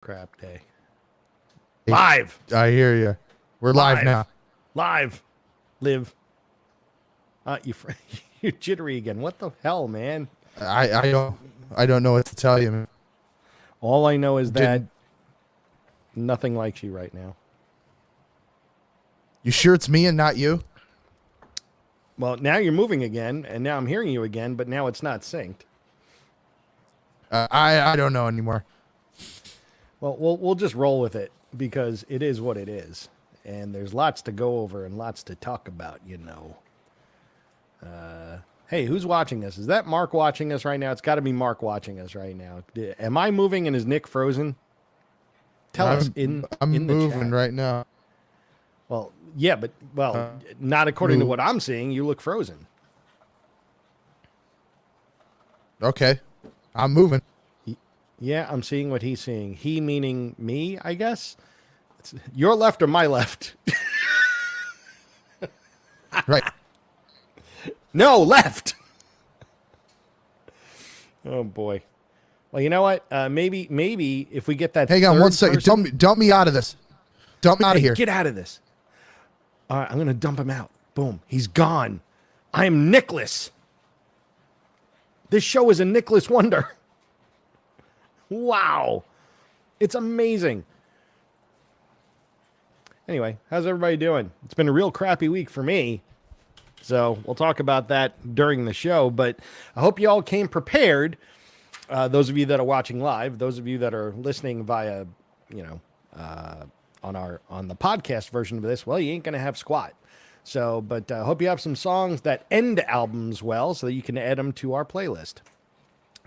crap day. Live. I hear you. We're live now. Live. Live. You're jittery again. What the hell, man? I don't know what to tell you, man. All I know is that nothing likes you right now. You sure it's me and not you? Well, now you're moving again, and now I'm hearing you again, but now it's not synced. I don't know anymore. Well, we'll just roll with it because it is what it is, and there's lots to go over and lots to talk about, you know. Hey, who's watching us? Is that Mark watching us right now? It's got to be Mark watching us right now. Am I moving and is Nick frozen? Tell us in the moving chat. right now. Well, yeah, but not according to what I'm seeing. You look frozen. Okay, I'm moving. Yeah, I'm seeing what he's seeing. He meaning me, I guess. It's your left or my left? Right. No, left. Oh boy. Well, you know what? Maybe if we get that. Hang on one second. Dump me out of this. Dump me out of here. Get out of this. All right, I'm gonna dump him out. Boom. He's gone. I am Nicholas. This show is a Nicholas wonder. Wow. It's amazing. Anyway, how's everybody doing? It's been a real crappy week for me. So we'll talk about that during the show, but I hope you all came prepared. Those of you that are watching live, those of you that are listening via, on the podcast version of this, well, you ain't going to have squat. So, but I hope you have some songs that end albums well so that you can add them to our playlist.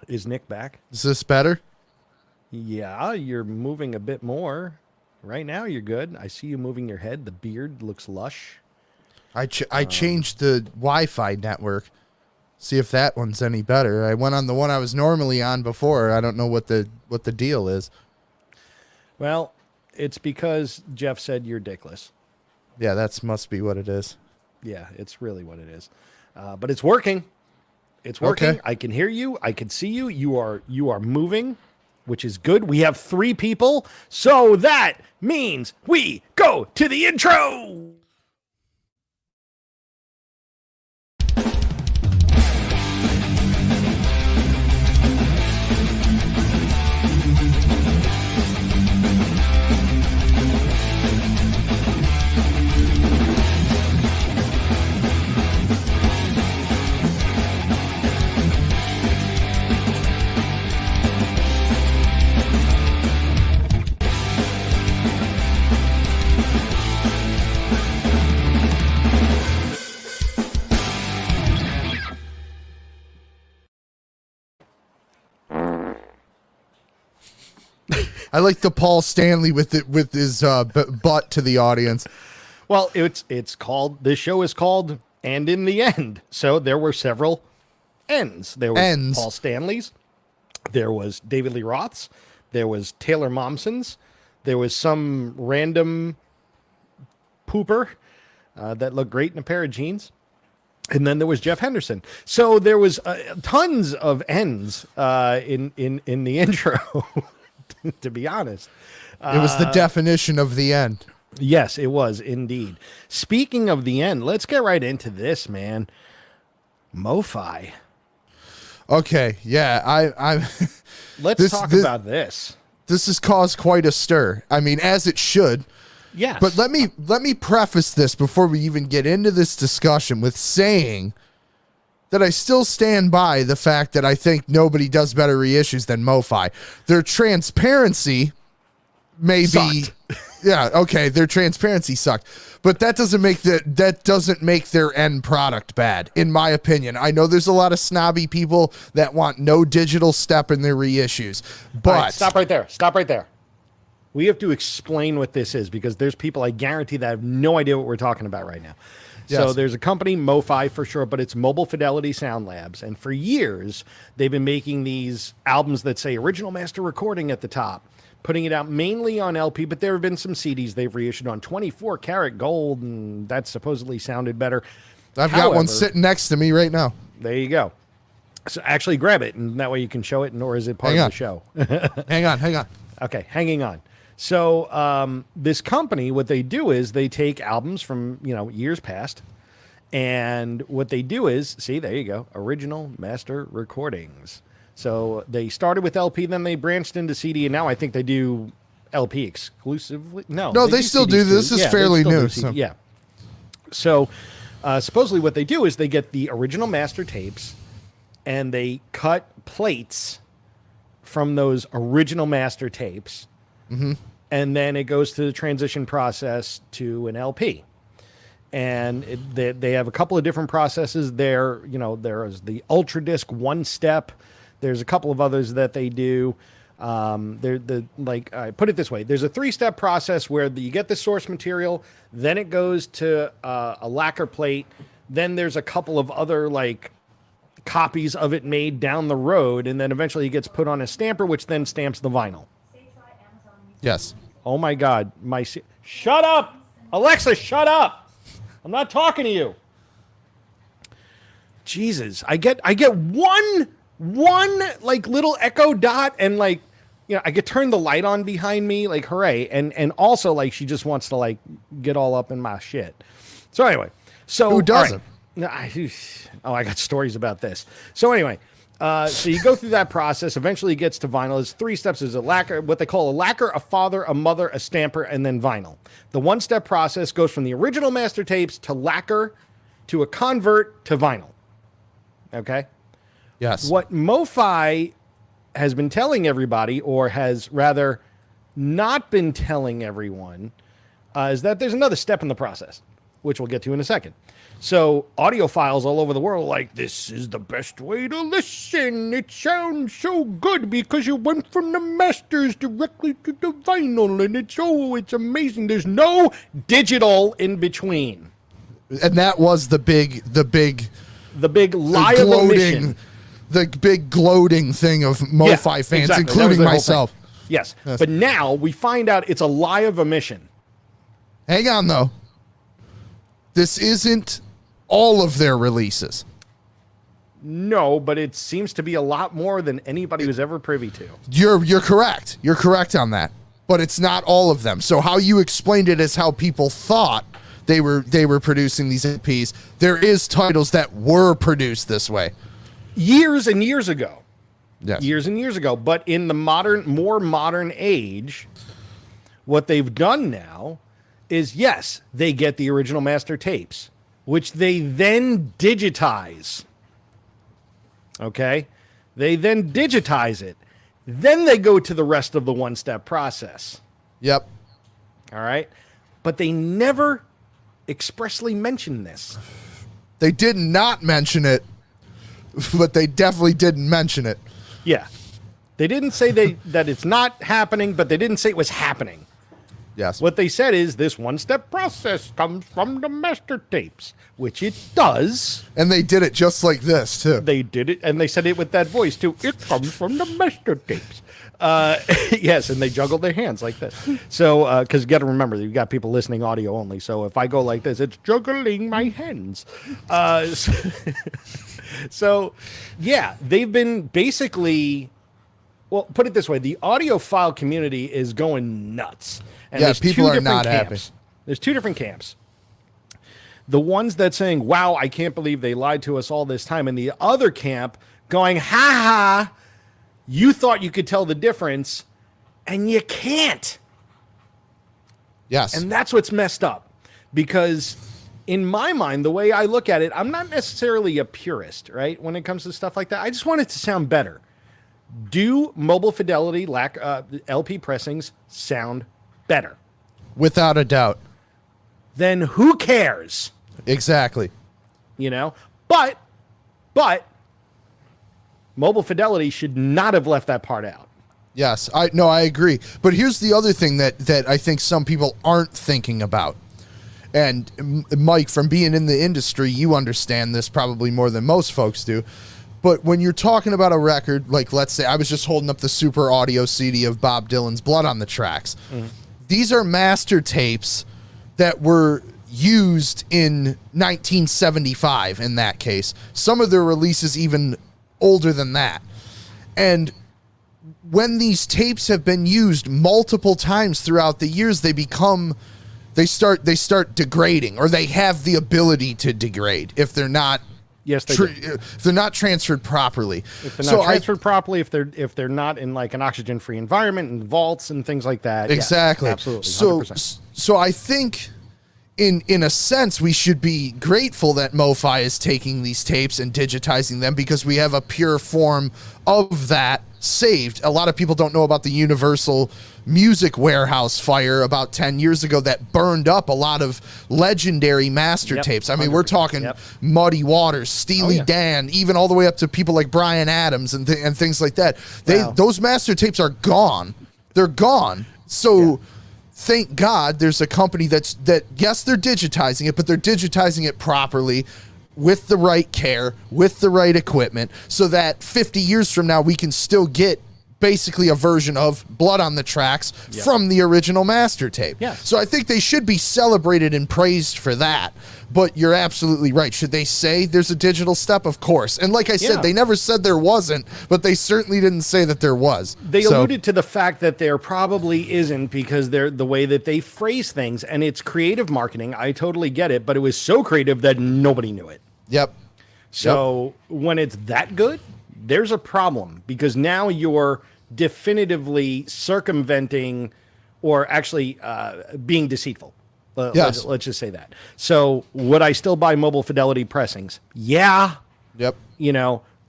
Is Nick back? Is this better? Yeah, you're moving a bit more. Right now, you're good. I see you moving your head. The beard looks lush. I changed the Wi-Fi network. See if that one's any better. I went on the one I was normally on before. I don't know what the deal is. Well, it's because Jeff said you're dickless. Yeah, that must be what it is. Yeah, it's really what it is. But it's working. It's working. Okay. I can hear you. I can see you. You are moving, which is good. We have 3 people, so that means we go to the intro. I like the Paul Stanley with his butt to the audience. Well, it's called, this show is called And in the End. So there were several ends. There was Paul Stanley's. There was David Lee Roth's. There was Taylor Momsen's. There was some random pooper that looked great in a pair of jeans. And then there was Jeff Henderson. So there was tons of ends in the intro. To be honest, it was the definition of the end. Yes, it was indeed. Speaking of the end, let's get right into this, man. MoFi. Okay, yeah, I let's talk about this. This has caused quite a stir. I mean, as it should. Yes. But let me preface this before we even get into this discussion with saying that I still stand by the fact that I think nobody does better reissues than MoFi. Their transparency may be, yeah, okay, their transparency sucked, but that doesn't make their end product bad, in my opinion. I know there's a lot of snobby people that want no digital step in their reissues, but all right, stop right there. Stop right there. We have to explain what this is because there's people I guarantee that have no idea what we're talking about right now. Yes. So there's a company, MoFi for sure, but it's Mobile Fidelity Sound Labs. And for years, they've been making these albums that say original master recording at the top, putting it out mainly on LP, but there have been some CDs they've reissued on 24 karat gold, and that supposedly sounded better. I've got one sitting next to me right now. There you go. So actually grab it, and that way you can show it, or is it part of the show? Hang on. Okay, hanging on. So this company, what they do is they take albums from years past, and what they do is, see, there you go, original master recordings. So they started with LP, then they branched into CD, and now I think they do LP exclusively. No, they still do. This is fairly new. So. Yeah. So supposedly what they do is they get the original master tapes, and they cut plates from those original master tapes, and then it goes to the transition process to an LP. And they have a couple of different processes there. There is the Ultra Disc one step. There's a couple of others that they do. I put it this way: there's a 3-step process where you get the source material, then it goes to a lacquer plate, then there's a couple of other copies of it made down the road, and then eventually it gets put on a stamper, which then stamps the vinyl. Yes. Oh my God! Shut up, Alexa! Shut up! I'm not talking to you. Jesus, I get one little echo dot, and I could turn the light on behind me, hooray, and also she just wants to get all up in my shit. So anyway, who doesn't? I got stories about this. So anyway, so you go through that process. Eventually, it gets to vinyl. There's 3 steps. There's a lacquer, what they call a lacquer, a father, a mother, a stamper, and then vinyl. The 1-step process goes from the original master tapes to lacquer to a convert to vinyl. Okay? Yes. What MoFi has been telling everybody, or has rather not been telling everyone, is that there's another step in the process, which we'll get to in a second. So audiophiles all over the world are like, this is the best way to listen. It sounds so good because you went from the masters directly to the vinyl, and it's amazing. There's no digital in between. And that was the big lie of omission. The big gloating thing of MoFi fans, exactly, including myself. Yes, but now we find out it's a lie of omission. Hang on, though. This isn't all of their releases. No, but it seems to be a lot more than anybody was ever privy to. You're correct. You're correct on that. But it's not all of them. So how you explained it is how people thought they were producing these EPs. There is titles that were produced this way. Years and years ago. Yes. Years and years ago. But in the more modern age, what they've done now is, yes, they get the original master tapes, which they then digitize. Okay? They then digitize it. Then they go to the rest of the 1-step process. Yep. All right? But they never expressly mention this. They did not mention it, but they definitely didn't mention it. Yeah. They didn't say that it's not happening, but they didn't say it was happening. Yes. What they said is this 1-step process comes from the master tapes, which it does. And they did it just like this, too. They did it, and they said it with that voice, too. It comes from the master tapes. Yes, and they juggled their hands like this. So, because you got to remember, you've got people listening audio only. So if I go like this, it's juggling my hands. So, yeah, they've been basically... Well, put it this way. The audiophile community is going nuts. And yeah, people are not happy. There's 2 different camps. The ones that saying, wow, I can't believe they lied to us all this time. And the other camp going, ha ha, you thought you could tell the difference, and you can't. Yes. And that's what's messed up. Because in my mind, the way I look at it, I'm not necessarily a purist, right? When it comes to stuff like that, I just want it to sound better. Do Mobile Fidelity LP pressings sound better? Without a doubt. Then who cares? Exactly. But Mobile Fidelity should not have left that part out. Yes, I agree. But here's the other thing that I think some people aren't thinking about. And Mike, from being in the industry, you understand this probably more than most folks do. But when you're talking about a record, like let's say I was just holding up the Super Audio CD of Bob Dylan's Blood on the Tracks. Mm-hmm. These are master tapes that were used in 1975 in that case. Some of their releases even older than that. And when these tapes have been used multiple times throughout the years, they start degrading, or they have the ability to degrade if they're not. Yes, they do. If they're not transferred properly. If they're not transferred properly, if they're not in like an oxygen-free environment and vaults and things like that. Exactly. Yes, absolutely. 100%. So I think in a sense we should be grateful that MoFi is taking these tapes and digitizing them, because we have a pure form of that saved. A lot of people don't know about the Universal Music Warehouse fire about 10 years ago that burned up a lot of legendary master tapes. I mean, we're talking Muddy Waters, Steely Dan, even all the way up to people like Bryan Adams and things like that. Those master tapes are gone. They're gone. So thank God there's a company yes, they're digitizing it, but they're digitizing it properly, with the right care, with the right equipment, so that 50 years from now we can still get basically a version of Blood on the Tracks from the original master tape. Yes. So I think they should be celebrated and praised for that. But you're absolutely right. Should they say there's a digital step? Of course. And like I said, they never said there wasn't, but they certainly didn't say that there was. They alluded to the fact that there probably isn't, because they're the way that they phrase things, and it's creative marketing. I totally get it, but it was so creative that nobody knew it. Yep. So when it's that good, there's a problem, because now you're definitively circumventing, or actually being deceitful. Yes. Let's just say that. So would I still buy Mobile Fidelity pressings? Yeah. Yep.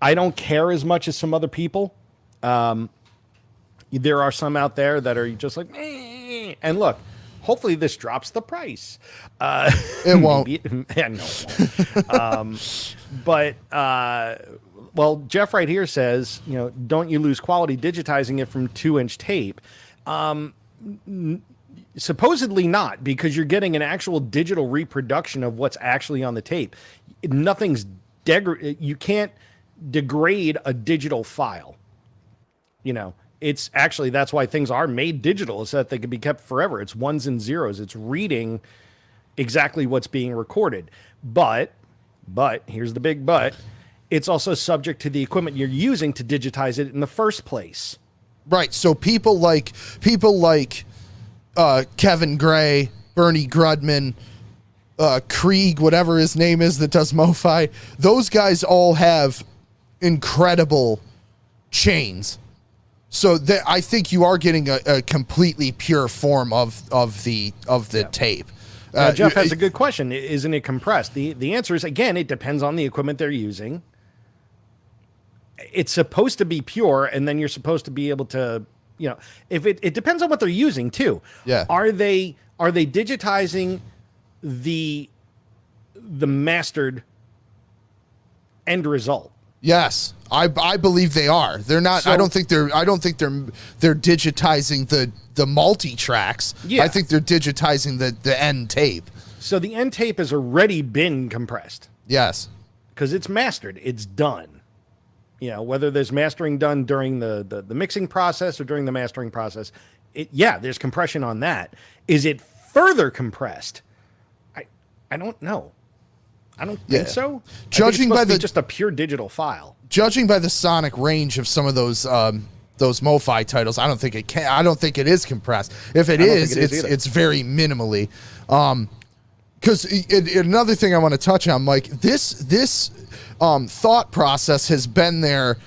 I don't care as much as some other people. There are some out there that are just like, eh. And look, hopefully this drops the price. It won't. Yeah, no, it won't. But well, Jeff right here says, don't you lose quality digitizing it from 2-inch tape? Supposedly not, because you're getting an actual digital reproduction of what's actually on the tape. Nothing's you can't degrade a digital file. It's actually, that's why things are made digital, is that they can be kept forever. It's ones and zeros. It's reading exactly what's being recorded. But here's the big but. It's also subject to the equipment you're using to digitize it in the first place. Right. So people like Kevin Gray, Bernie Grudman, Krieg, whatever his name is that does MoFi, those guys all have incredible chains. So I think you are getting a completely pure form of the tape. Jeff has a good question. Isn't it compressed? The answer is, again, it depends on the equipment they're using. It's supposed to be pure, and then you're supposed to be able to, if it depends on what they're using too. Yeah. Are they digitizing the mastered end result? Yes, I believe they are. They're not. So, I don't think they're digitizing the multi tracks. Yeah. I think they're digitizing the end tape. So the end tape has already been compressed. Yes, because it's mastered. It's done. Whether there's mastering done during the mixing process or during the mastering process, there's compression on that. Is it further compressed? I don't know. I don't think so. Judging by just a pure digital file. Judging by the sonic range of some of those MoFi titles, I don't think it can. I don't think it is compressed. If it is, it's very minimally. Because another thing I want to touch on, Mike, this thought process has been there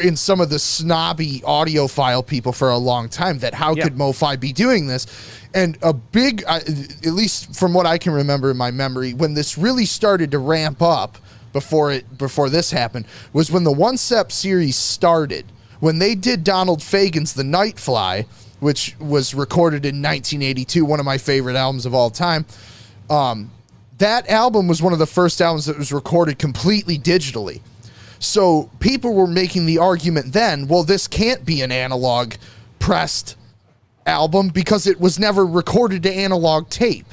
in some of the snobby audiophile people for a long time, that how could MoFi be doing this? And a big, at least from what I can remember in my memory, when this really started to ramp up before this happened, was when the One Step series started. When they did Donald Fagen's The Nightfly, which was recorded in 1982, one of my favorite albums of all time. That album was one of the first albums that was recorded completely digitally. So people were making the argument then, well, this can't be an analog pressed album because it was never recorded to analog tape.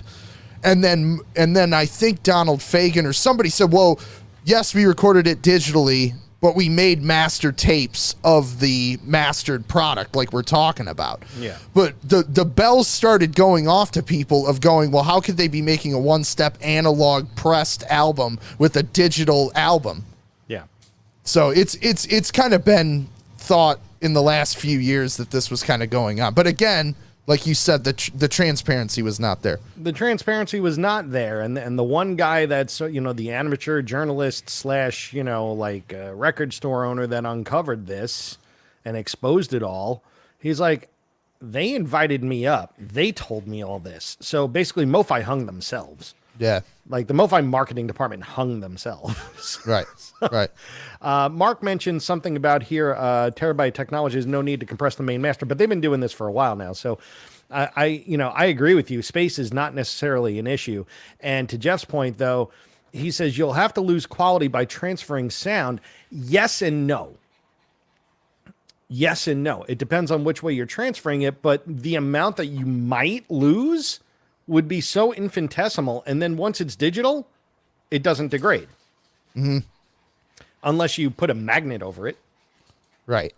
And then I think Donald Fagen or somebody said, well, yes, we recorded it digitally, but we made master tapes of the mastered product like we're talking about. Yeah. But the bells started going off to people of going, well, how could they be making a one-step analog pressed album with a digital album? Yeah. So it's kind of been thought in the last few years that this was kind of going on. But again, like you said, the transparency was not there. The transparency was not there, and the one guy that's the amateur journalist slash record store owner that uncovered this and exposed it all, he's like, they invited me up, they told me all this. So basically, MoFi hung themselves. Yeah, like the MoFi marketing department hung themselves. Right, right. Mark mentioned something about here, Terabyte Technologies, no need to compress the main master, but they've been doing this for a while now. So I agree with you. Space is not necessarily an issue. And to Jeff's point, though, he says you'll have to lose quality by transferring sound. Yes and no. Yes and no. It depends on which way you're transferring it, but the amount that you might lose would be so infinitesimal. And then once it's digital, it doesn't degrade. Mm-hmm. Unless you put a magnet over it. Right.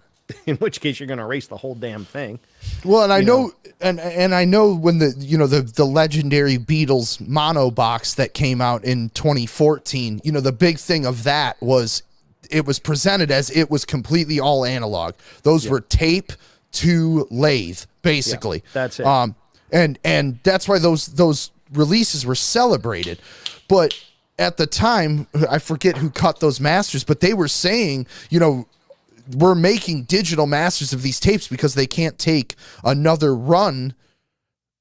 In which case you're going to erase the whole damn thing. Well, and I know I know when the legendary Beatles mono box that came out in 2014, the big thing of that was it was presented as it was completely all analog. Those were tape to lathe, basically. Yeah, that's it. And that's why those releases were celebrated. But at the time, I forget who cut those masters, but they were saying, we're making digital masters of these tapes because they can't take another run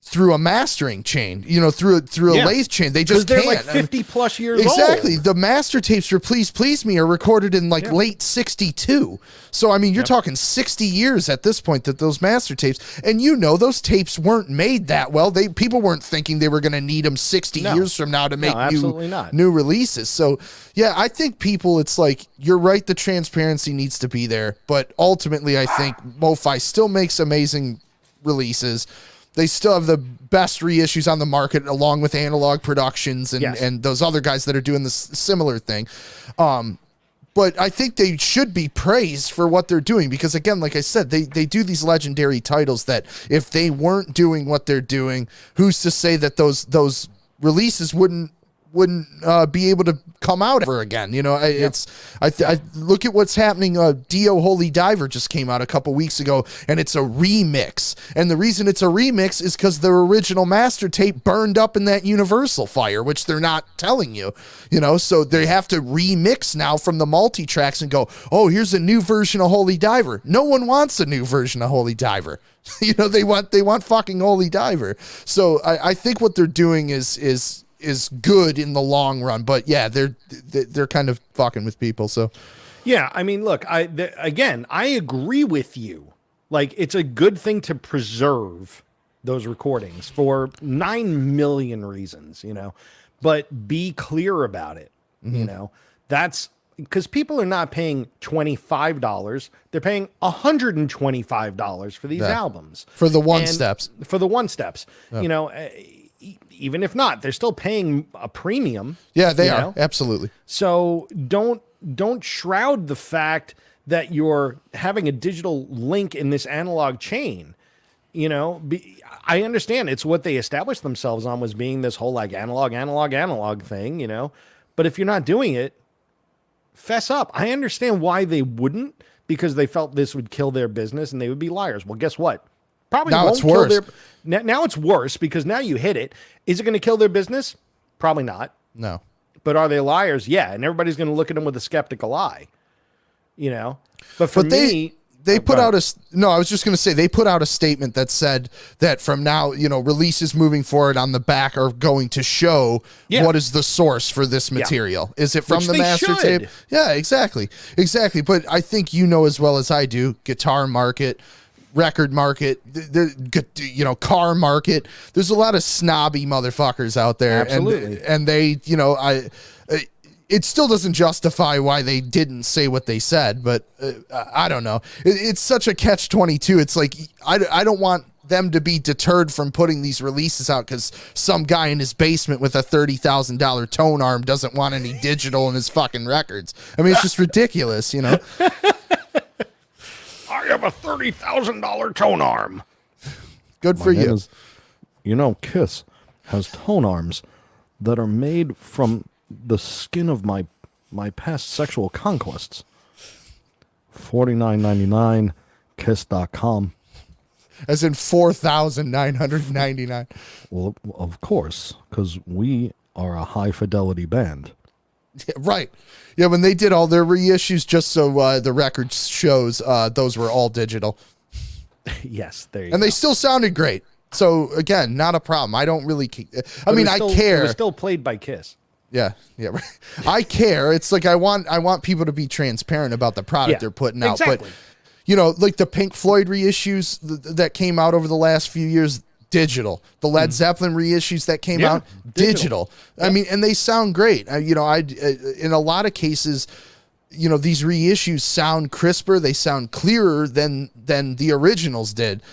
through a mastering chain, through a lathe chain. They just they're can't. Like 50 plus years old. Exactly. The master tapes for Please Please Me are recorded in late 62. So, I mean, you're talking 60 years at this point that those master tapes, and those tapes weren't made that well. People weren't thinking they were going to need them 60 years from now to make new releases. So, yeah, I think it's like, you're right, the transparency needs to be there, but ultimately I think MoFi still makes amazing releases. They still have the best reissues on the market, along with Analog Productions and those other guys that are doing this similar thing. But I think they should be praised for what they're doing because, again, like I said, they do these legendary titles that if they weren't doing what they're doing, who's to say that those releases wouldn't be able to come out ever again. I look at what's happening. Dio Holy Diver just came out a couple weeks ago, and it's a remix. And the reason it's a remix is because the original master tape burned up in that Universal fire, which they're not telling you. So they have to remix now from the multi-tracks and go, oh, here's a new version of Holy Diver. No one wants a new version of Holy Diver. They want fucking Holy Diver. So I think what they're doing is good in the long run, but yeah, they're kind of fucking with people. So yeah, I mean, look, I agree with you. Like, it's a good thing to preserve those recordings for 9 million reasons, but be clear about it. Mm-hmm. That's because people are not paying $25. They're paying $125 for these albums for the one steps. Yep. Even if not, they're still paying a premium. Yeah, they are. Absolutely. So don't shroud the fact that you're having a digital link in this analog chain. I understand it's what they established themselves on, was being this whole like analog thing, but if you're not doing it, fess up. I understand why they wouldn't, because they felt this would kill their business and they would be liars. Well, guess what? Probably now won't it's worse. Kill their. Now it's worse because now you hit it. Is it going to kill their business? Probably not. No. But are they liars? Yeah, and everybody's going to look at them with a skeptical eye. But for me, they put out I was just going to say they put out a statement that said that from now, releases moving forward on the back are going to show what is the source for this material. Yeah. Is it from the master tape? Yeah, exactly. But I think as well as I do, guitar market, record market, car market. There's a lot of snobby motherfuckers out there. Absolutely. And they, it still doesn't justify why they didn't say what they said, but I don't know. It's such a catch-22. It's like, I don't want them to be deterred from putting these releases out because some guy in his basement with a $30,000 tone arm doesn't want any digital in his fucking records. I mean, it's just ridiculous, I have a $30,000 tone arm. Good for you. Kiss has tone arms that are made from the skin of my past sexual conquests. $49.99 Kiss.com. As in 4,999. Well, of course, because we are a high fidelity band. Yeah, right. Yeah, when they did all their reissues, just so the record shows, those were all digital. Yes, there you and go. They still sounded great. So, again, not a problem. I don't really I mean, I care. It was still played by Kiss. Yeah, yeah. Right. I care. It's like I want people to be transparent about the product they're putting out. Exactly. But, you know, like the Pink Floyd reissues that came out over the last few years, digital. The Led Zeppelin reissues that came out, digital. I mean, and they sound great. You know, in a lot of cases, you know, these reissues sound crisper. They sound clearer than the originals did.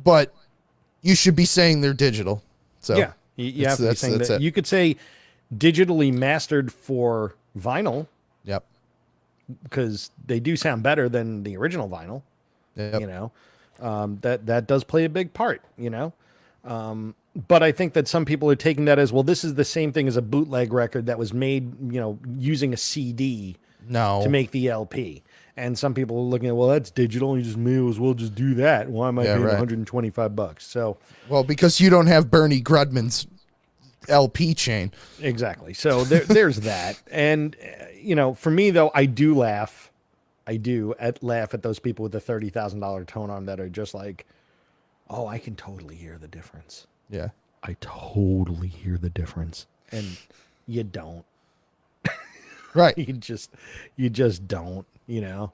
But you should be saying they're digital. So yeah, you have to be saying that. You could say digitally mastered for vinyl. Yep. Because they do sound better than the original vinyl. Yep. You know, that does play a big part. You know, but I think that some people are taking that as, well, this is the same thing as a bootleg record that was made, you know, using a CD to make the LP. And some people are looking at, well, that's digital. You just may as well just do that. Why am I paying $125? So, well, because you don't have Bernie Grudman's LP chain. Exactly. So there's that. And, you know, for me, though, I do laugh. Laugh at those people with the $30,000 tone arm that are just like, oh, I can totally hear the difference. Yeah. I totally hear the difference. And you don't. Right. you just don't, you know?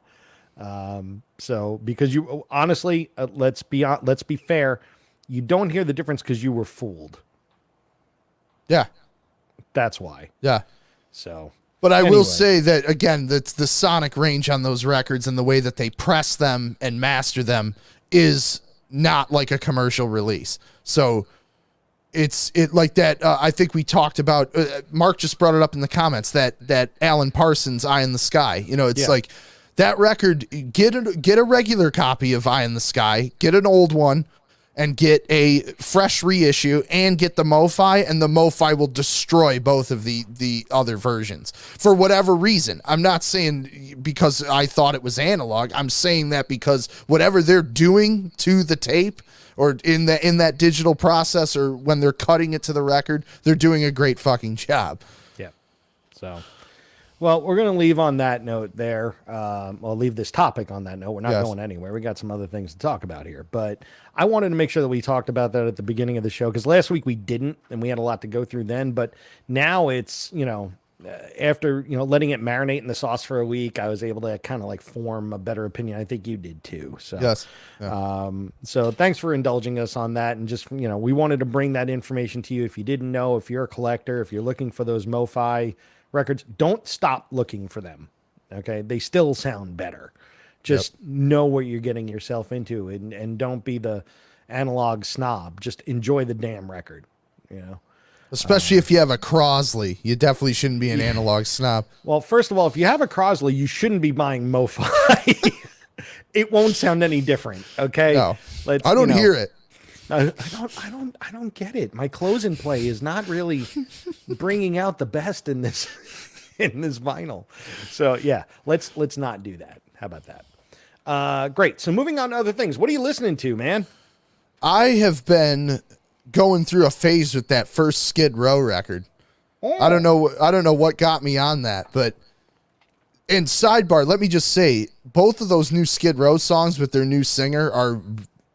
So because you honestly, let's be fair. You don't hear the difference because you were fooled. Yeah. That's why. Yeah. So, but I will say that, again, that's the sonic range on those records and the way that they press them and master them is not like a commercial release. So it like that. I think we talked about, Mark just brought it up in the comments, that Alan Parsons Eye in the Sky, you know, it's like that record, get a regular copy of Eye in the Sky, get an old one, and get a fresh reissue, and get the MoFi, and the MoFi will destroy both of the other versions for whatever reason. I'm not saying because I thought it was analog. I'm saying that because whatever they're doing to the tape or in that digital process, or when they're cutting it to the record, they're doing a great fucking job. Yeah. So, well, we're going to leave on that note there. I'll leave this topic on that note. We're not going anywhere. We got some other things to talk about here, but I wanted to make sure that we talked about that at the beginning of the show, because last week we didn't, and we had a lot to go through then, but now it's, you know, after, you know, letting it marinate in the sauce for a week, I was able to kind of like form a better opinion. I think you did too. So, yes. Yeah. So thanks for indulging us on that. And just, you know, we wanted to bring that information to you. If you didn't know, if you're a collector, if you're looking for those MoFi records, don't stop looking for them. Okay. They still sound better. Just know what you're getting yourself into, and don't be the analog snob. Just enjoy the damn record, you know? Especially if you have a Crosley, you definitely shouldn't be an analog snob. Well, first of all, if you have a Crosley, you shouldn't be buying MoFi. It won't sound any different. Okay. No, I don't hear it. I don't get it. My close and play is not really bringing out the best in this vinyl. So yeah, let's not do that. How about that? Great. So moving on to other things. What are you listening to, man? I have been going through a phase with that first Skid Row record. Oh. I don't know what got me on that, but and sidebar, let me just say, both of those new Skid Row songs with their new singer are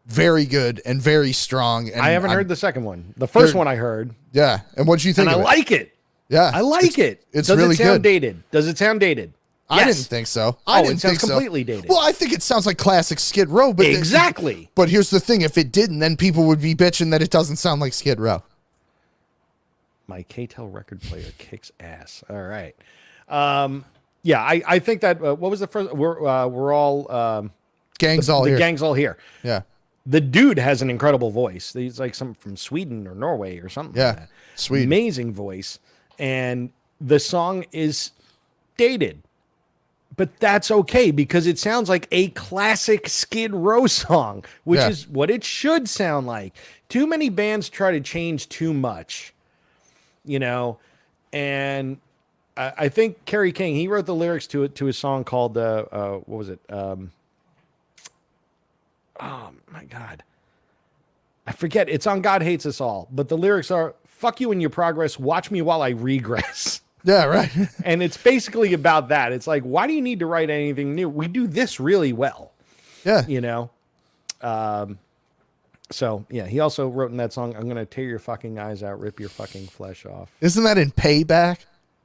very good and very strong. And I haven't heard the second one. The first one I heard. Yeah. And what do you think? And I like it. Yeah. I like it. It's Does really it sound good. dated? Does it sound dated? I didn't think so. It sounds completely dated. Well, I think it sounds like classic Skid Row, but exactly. But here's the thing: if it didn't, then people would be bitching that it doesn't sound like Skid Row. My K-Tel record player kicks ass. All right. Yeah, I think that. What was the first? We're all gang's all here. The gang's all here. Yeah. The dude has an incredible voice. He's like some from Sweden or Norway or something. Yeah, like that. Sweden. Amazing voice, and the song is dated. But that's okay, because it sounds like a classic Skid Row song, which is what it should sound like. Too many bands try to change too much, you know, and I think Kerry King, he wrote the lyrics to his song called, what was it? oh my God. I forget. It's on God Hates Us All, but the lyrics are, fuck you in your progress. Watch me while I regress. Yeah, right. And it's basically about that. It's like, why do you need to write anything new? We do this really well. Yeah. You know? So, yeah, he also wrote in that song, I'm going to tear your fucking eyes out, rip your fucking flesh off. Isn't that in Payback?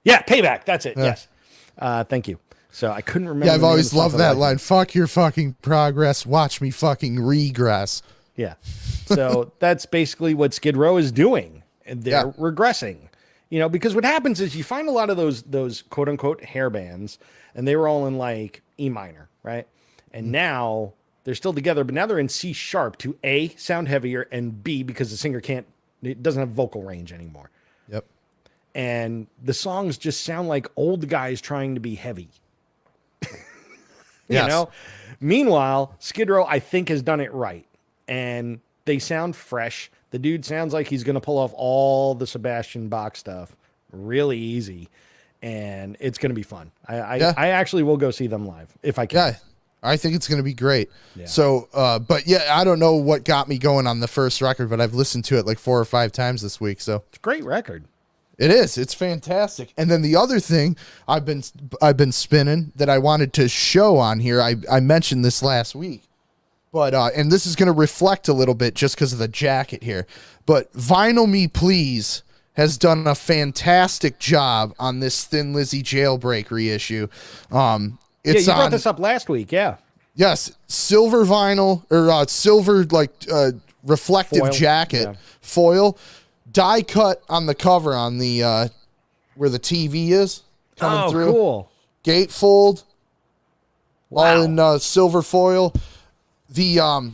Yeah, Payback. That's it. Yeah. Yes. Thank you. So I couldn't remember. Yeah, I've always loved that line. Fuck your fucking progress. Watch me fucking regress. Yeah. So that's basically what Skid Row is doing. And they're regressing. You know, because what happens is you find a lot of those quote unquote hair bands, and they were all in like E minor, right? And now they're still together, but now they're in C sharp to A, sound heavier, and B, because the singer doesn't have vocal range anymore. Yep. And the songs just sound like old guys trying to be heavy. You know? Meanwhile, Skid Row, I think, has done it right. And they sound fresh. The dude sounds like he's going to pull off all the Sebastian Bach stuff really easy. And it's going to be fun. I actually will go see them live if I can. Yeah, I think it's going to be great. Yeah. So, but yeah, I don't know what got me going on the first record, but I've listened to it like 4 or 5 times this week. So it's a great record. It is. It's fantastic. And then the other thing I've been spinning that I wanted to show on here, I mentioned this last week, but and this is going to reflect a little bit just because of the jacket here. But Vinyl Me Please has done a fantastic job on this Thin Lizzy Jailbreak reissue. It's you brought this up last week, yeah. Yes, silver vinyl or silver reflective foil. Jacket foil. Die cut on the cover on the where the TV is coming through. Oh, cool. Gatefold. Wow. All in silver foil. The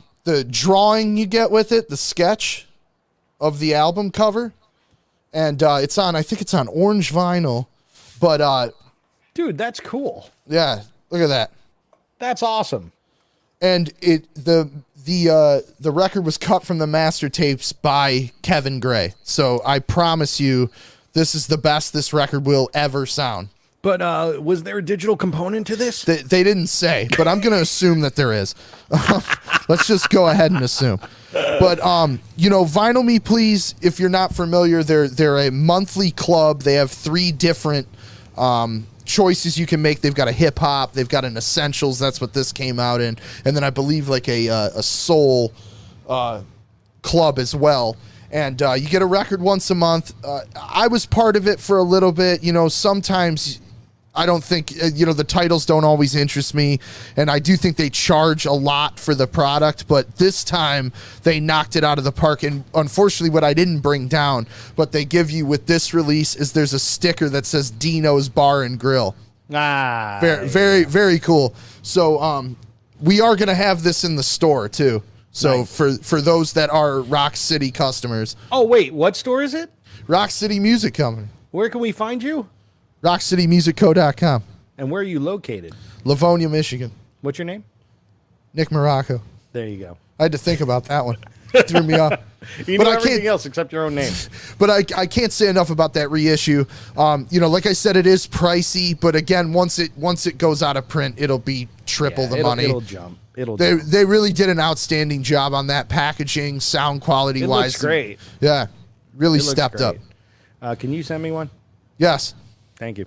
drawing you get with it, the sketch of the album cover. And I think it's on orange vinyl. But dude, that's cool. Yeah, look at that. That's awesome. And the record was cut from the master tapes by Kevin Gray. So I promise you, this is the best this record will ever sound. But was there a digital component to this? They didn't say, but I'm going to assume that there is. Let's just go ahead and assume. But Vinyl Me Please, if you're not familiar, they're a monthly club. They have 3 different choices you can make. They've got a hip hop, they've got an essentials, that's what this came out in, and then I believe like a soul club as well. And you get a record once a month. I was part of it for a little bit. Sometimes I don't think the titles don't always interest me, and I do think they charge a lot for the product, but this time they knocked it out of the park. And unfortunately, what I didn't bring down, but they give you with this release, is there's a sticker that says Dino's Bar and Grill. Very, very, very cool. So we are going to have this in the store too. So nice. for those that are Rock City customers. Oh wait, what store is it? Rock City Music Company. Where can we find you? RockCityMusicCo.com. And where are you located? Livonia, Michigan. What's your name? Nick Morocco. There you go. I had to think about that one. It threw me off. You know everything else except your own name. But I can't say enough about that reissue. Like I said, it is pricey, but again, once it goes out of print, it'll be triple the money. It'll jump. They really did an outstanding job on that packaging, sound quality wise. It looks great. Yeah, really stepped up. Can you send me one? Yes. Thank you.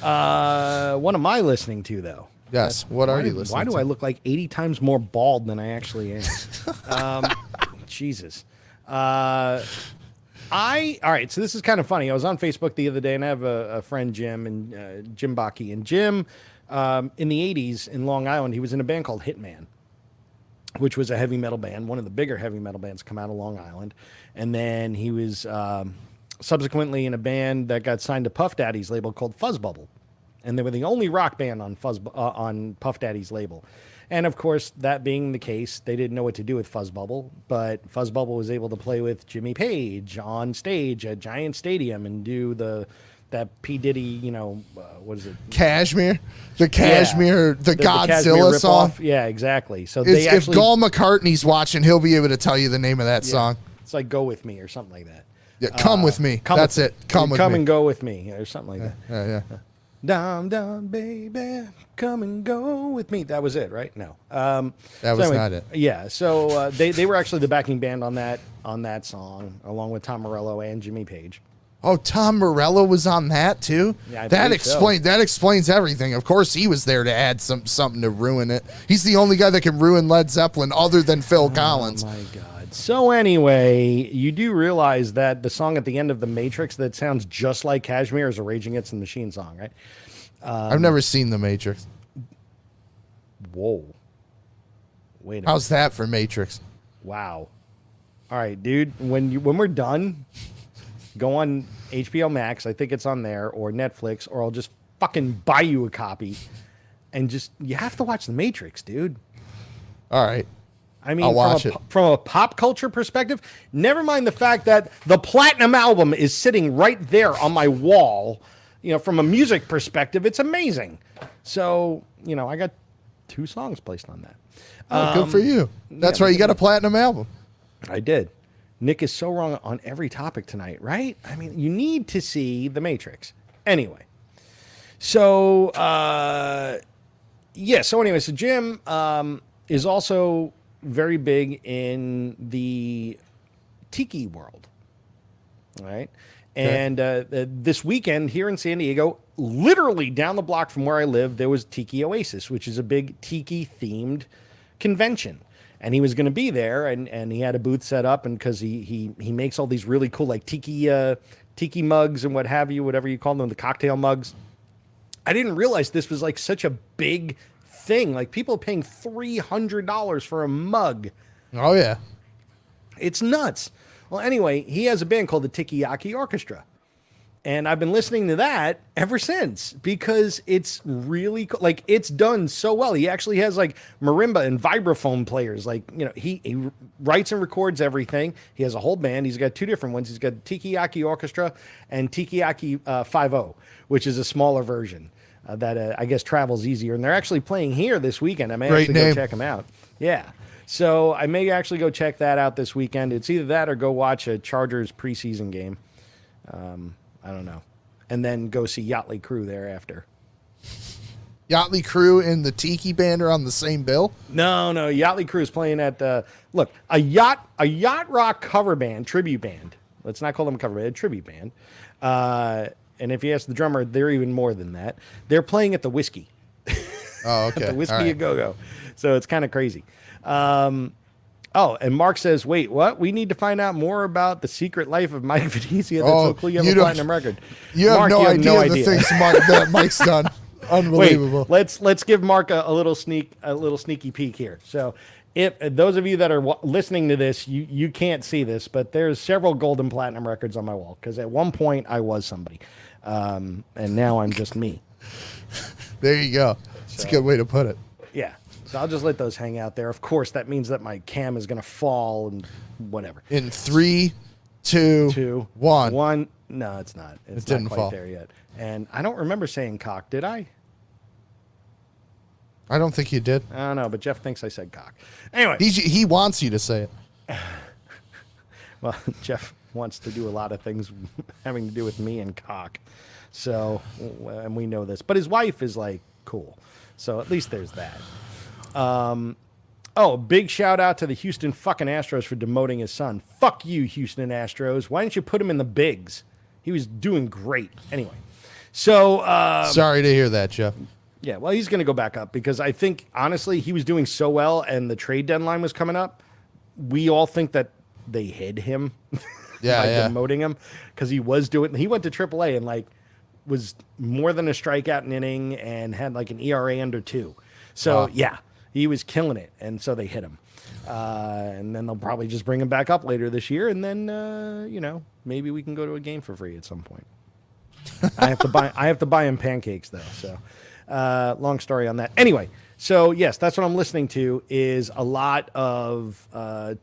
What am I listening to, though? Yes. What are you listening to? Why do I look like 80 times more bald than I actually am? Jesus. All right, so this is kind of funny. I was on Facebook the other day, and I have a friend, Jim, and Jim Bakke. And Jim, in the 80s in Long Island, he was in a band called Hitman, which was a heavy metal band, one of the bigger heavy metal bands to come out of Long Island. And then he was subsequently in a band that got signed to Puff Daddy's label called Fuzzbubble. And they were the only rock band on Puff Daddy's label. And of course, that being the case, they didn't know what to do with Fuzzbubble, but Fuzzbubble was able to play with Jimmy Page on stage at Giant Stadium and do that P. Diddy, what is it? Cashmere? The Cashmere, the Godzilla song? Yeah, exactly. So if Paul McCartney's watching, he'll be able to tell you the name of that song. It's like Go With Me or something like that. Yeah, Come With Me. That's it. Come with me. And Go With Me or something like that. Yeah. Dum dum baby, come and go with me. That was it, right? No, That was not it. Yeah, so they were actually the backing band on that song, along with Tom Morello and Jimmy Page. Oh, Tom Morello was on that too. Yeah, that explains everything. Of course, he was there to add something to ruin it. He's the only guy that can ruin Led Zeppelin, other than Phil Collins. Oh my God. So anyway, you do realize that the song at the end of The Matrix that sounds just like Kashmir is a Rage Against the Machine song, right? I've never seen The Matrix. Whoa. Wait a minute. How's that for Matrix? Wow. All right, dude. When we're done, go on HBO Max. I think it's on there, or Netflix, or I'll just fucking buy you a copy, and you have to watch The Matrix, dude. All right. I mean, from a pop culture perspective, never mind the fact that the Platinum album is sitting right there on my wall. You know, from a music perspective, it's amazing. So, you know, I got 2 songs placed on that. Good for you. That's right. You got a platinum album. I did. Nick is so wrong on every topic tonight, right? I mean, you need to see The Matrix. Anyway. So, so Jim is also very big in the tiki world. All right. And this weekend here in San Diego, literally down the block from where I live, there was Tiki Oasis, which is a big tiki-themed convention. And he was going to be there, and he had a booth set up, and because he makes all these really cool like tiki mugs and what have you, whatever you call them, the cocktail mugs. I didn't realize this was like such a big thing. Like people paying $300 for a mug. Oh yeah, it's nuts. Well, anyway, he has a band called the Tiki-Yaki Orchestra. And I've been listening to that ever since because it's really cool. Like, it's done so well. He actually has, like, marimba and vibraphone players. Like, you know, he writes and records everything. He has a whole band. He's got 2 different ones. He's got Tiki-Yaki Orchestra and Tiki-Yaki 5-0, which is a smaller version that I guess travels easier. And they're actually playing here this weekend. I may actually go check them out. Yeah. So I may actually go check that out this weekend. It's either that or go watch a Chargers preseason game. I don't know. And then go see Yachtly Crew thereafter. Yachtly Crew and the Tiki Band are on the same bill? No. Yachtly Crew is playing at look, a yacht rock cover band, tribute band. Let's not call them a cover band, a tribute band. And if you ask the drummer, they're even more than that. They're playing at the Whiskey. Oh, okay. The Whiskey A Go-Go. So it's kind of crazy. And Mark says, wait, what? We need to find out more about the secret life of Mike Venezia. That's so cool. You have a platinum record. You have no idea the things that Mike's done. Unbelievable. Wait, let's give Mark a little sneaky peek here. So if those of you that are listening to this, you can't see this, but there's several gold and platinum records on my wall because at one point I was somebody. And now I'm just me. There you go. That's a good way to put it. Yeah. So I'll just let those hang out there. Of course, that means that my cam is going to fall and whatever. In 3, 2, 1. 1. No, it's not. It's not quite there yet. And I don't remember saying cock, did I? I don't think you did. I don't know, but Jeff thinks I said cock. Anyway. He wants you to say it. Well, Jeff wants to do a lot of things having to do with me and cock. So, and we know this. But his wife is like, cool. So at least there's that. Big shout out to the Houston fucking Astros for demoting his son. Fuck you, Houston Astros. Why didn't you put him in the bigs? He was doing great. Anyway. So, sorry to hear that, Jeff. Yeah, well, he's going to go back up because I think, honestly, he was doing so well and the trade deadline was coming up. We all think that they hid him by demoting him because he went to AAA and like was more than a strikeout an inning and had like an ERA under 2. So, yeah, he was killing it. And so they hit him. And then they'll probably just bring him back up later this year. And then, maybe we can go to a game for free at some point. I have to buy him pancakes though. So, long story on that. Anyway, so yes, that's what I'm listening to is a lot of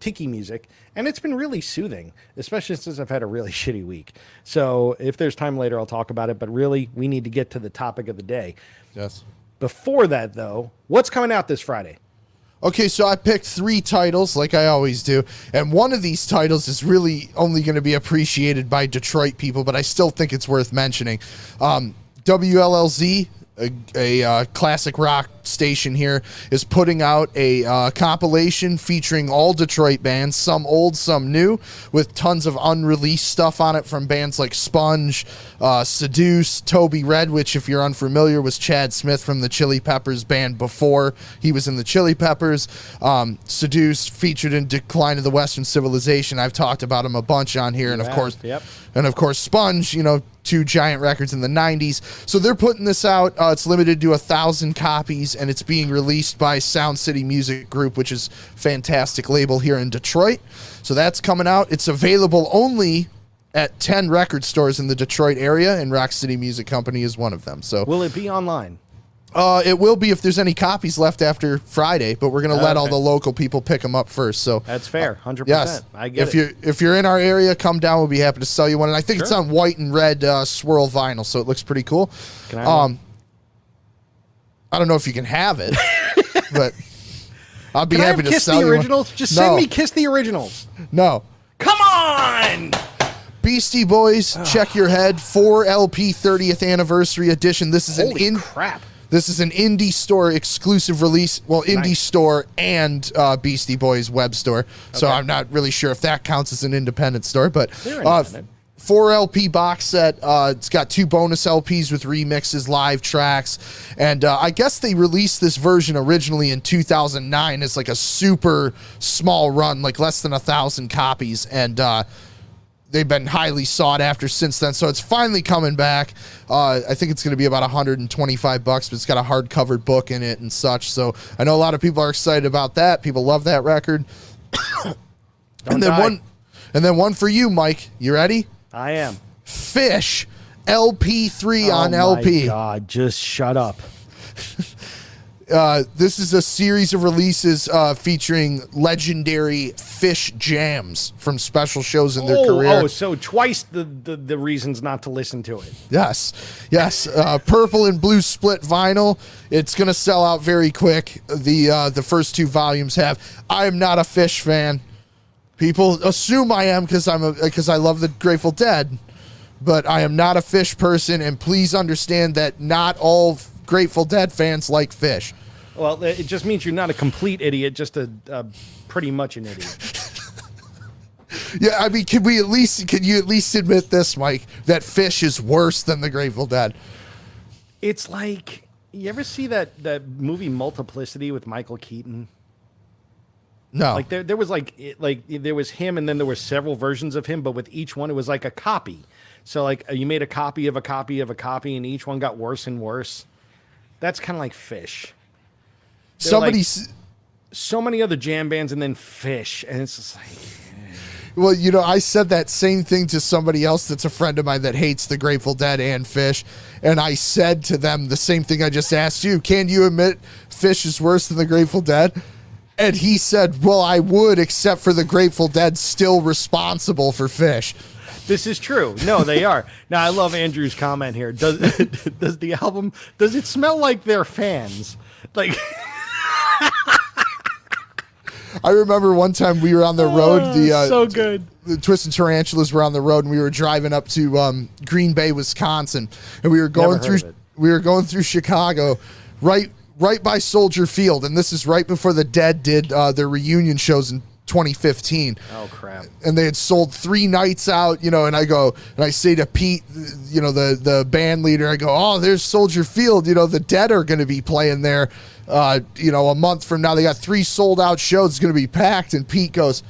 tiki music, and it's been really soothing, especially since I've had a really shitty week. So if there's time later, I'll talk about it. But really, we need to get to the topic of the day. Yes. Before that, though, what's coming out this Friday? Okay, so I picked 3 titles like I always do, and one of these titles is really only going to be appreciated by Detroit people, but I still think it's worth mentioning. WLLZ, a classic rock station here, is putting out a compilation featuring all Detroit bands, some old, some new, with tons of unreleased stuff on it from bands like Sponge, Seduce, Toby Red, which, if you're unfamiliar, was Chad Smith from the Chili Peppers band before he was in the Chili Peppers. Seduce featured in Decline of the Western Civilization. I've talked about him a bunch on here, and of course, Sponge, 2 giant records in the 90s. So they're putting this out. It's limited to 1,000 copies, and it's being released by Sound City Music Group, which is a fantastic label here in Detroit. So that's coming out. It's available only at 10 record stores in the Detroit area, and Rock City Music Company is one of them. So will it be online? It will be if there's any copies left after Friday, but we're going to let all the local people pick them up first. So that's fair, 100%. Yes, I get it. If you're in our area, come down. We'll be happy to sell you one. And I think it's on white and red swirl vinyl, so it looks pretty cool. Can I I don't know if you can have it, but I'll be happy to Kiss sell the you originals? one. Just send me Kiss the Originals. No. Come on! Beastie Boys, Check Your Head, 4LP 30th Anniversary Edition. This is crap. This is an indie store exclusive release. Well, indie store and Beastie Boys web store. So I'm not really sure if that counts as an independent store, but 4 LP box set. It's got 2 bonus LPs with remixes, live tracks, and I guess they released this version originally in 2009 as like a super small run, like less than 1,000 copies, and they've been highly sought after since then. So it's finally coming back. I think it's going to be about $125, but it's got a hardcover book in it and such. So I know a lot of people are excited about that. People love that record. And then one for you, Mike. You ready? I am. Fish, LP3 on LP. Oh my God, just shut up. This is a series of releases featuring legendary Fish jams from special shows in their career. Oh, so twice the reasons not to listen to it. Yes. Purple and blue split vinyl. It's gonna sell out very quick. The first 2 volumes have. I am not a Fish fan. People assume I am because I love the Grateful Dead, but I am not a Fish person. And please understand that not all Grateful Dead fans like Fish. Well, it just means you're not a complete idiot, just a pretty much an idiot. Yeah, I mean, can you at least admit this, Mike, that Fish is worse than the Grateful Dead? It's like, you ever see that movie Multiplicity with Michael Keaton? No. Like there was there was him, and then there were several versions of him, but with each one it was like a copy. So like you made a copy of a copy of a copy, and each one got worse and worse. That's kind of like Fish. So many other jam bands, and then Fish, and it's just like. Well, I said that same thing to somebody else that's a friend of mine that hates the Grateful Dead and Fish, and I said to them the same thing I just asked you. Can you admit Fish is worse than the Grateful Dead? And he said, well, I would, except for the Grateful Dead still responsible for Fish. This is true. No, they are. Now, I love Andrew's comment here. Does the album, does it smell like they're fans? Like... I remember one time we were on the road. So good. The Twisted Tarantulas were on the road, and we were driving up to Green Bay, Wisconsin, and we were going through Chicago, right by Soldier Field, and this is right before the Dead did their reunion shows in 2015. Oh crap! And they had sold 3 nights out, and I say to Pete, the band leader, I go, oh, there's Soldier Field, the Dead are going to be playing there, a month from now. They got 3 sold out shows, it's going to be packed. And Pete goes,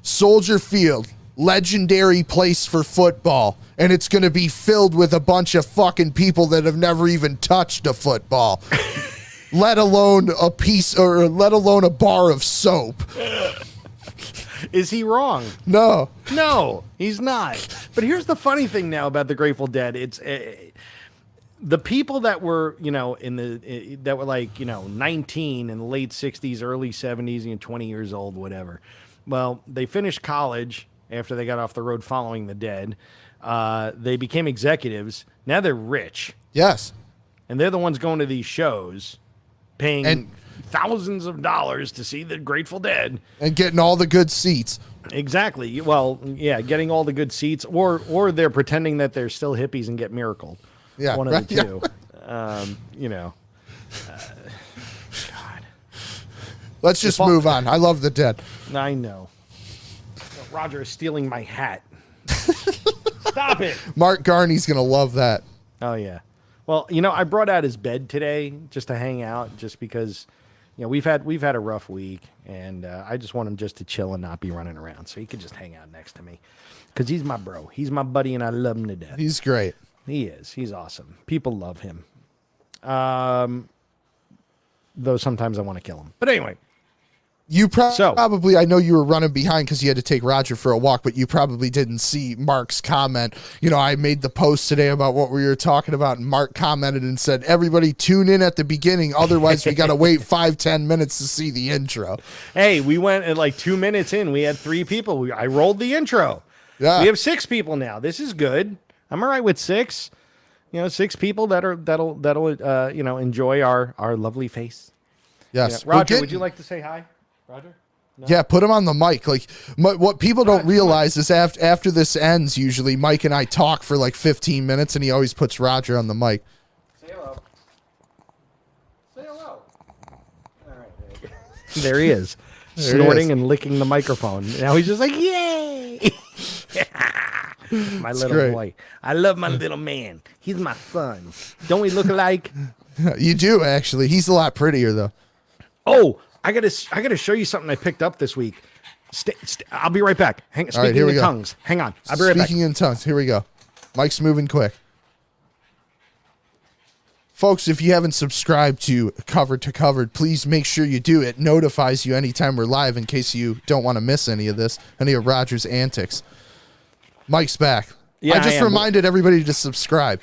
Soldier Field, legendary place for football, and it's going to be filled with a bunch of fucking people that have never even touched a football. let alone a bar of soap. Is he wrong? No, he's not. But here's the funny thing now about the Grateful Dead. It's the people that were, that were like, 19 in the late 60s, early 70s, 20 years old, whatever. Well, they finished college after they got off the road following the Dead. They became executives. Now they're rich. Yes. And they're the ones going to these shows, paying thousands of dollars to see the Grateful Dead. And getting all the good seats. Exactly. Well, yeah, getting all the good seats, or they're pretending that they're still hippies and get miracled. Yeah, one of right, the two. You know, God. Let's just move on. I love the Dead. I know. Roger is stealing my hat. Stop it. Mark Garney's gonna love that. Oh yeah. Well, you know, I brought out his bed today just to hang out, just because, you know, we've had a rough week, and I just want him just to chill and not be running around, so he could just hang out next to me, because he's my bro, he's my buddy, and I love him to death. He's great. He is. He's awesome. People love him. Though sometimes I want to kill him. But anyway. You probably, I know you were running behind because you had to take Roger for a walk, but you probably didn't see Mark's comment. You know, I made the post today about what we were talking about, and Mark commented and said, everybody tune in at the beginning. Otherwise, we got to wait 5-10 minutes to see the intro. Hey, we went at like 2 minutes in. We had 3 people. I rolled the intro. Yeah. We have 6 people now. This is good. I'm all right with 6. You know, 6 people that'll you know, enjoy our lovely face. Yes. Yeah. Roger, would you like to say hi? Roger? No? Yeah, put him on the mic. Like, what people don't realize is after this ends, usually Mike and I talk for like 15 minutes, and he always puts Roger on the mic. Say hello. Say hello. All right. There he is, snorting and licking the microphone. Now he's just like, yay! My little boy. I love my little man. He's my son. Don't we look alike? You do, actually. He's a lot prettier, though. Oh, I gotta show you something I picked up this week. I'll be right back. Speaking in tongues. Hang on. I'll be right back. Speaking in tongues. Here we go. Mike's moving quick. Folks, if you haven't subscribed to Covered, please make sure you do. It notifies you anytime we're live in case you don't want to miss any of this, any of Roger's antics. Mike's back. Yeah, I just reminded everybody to subscribe.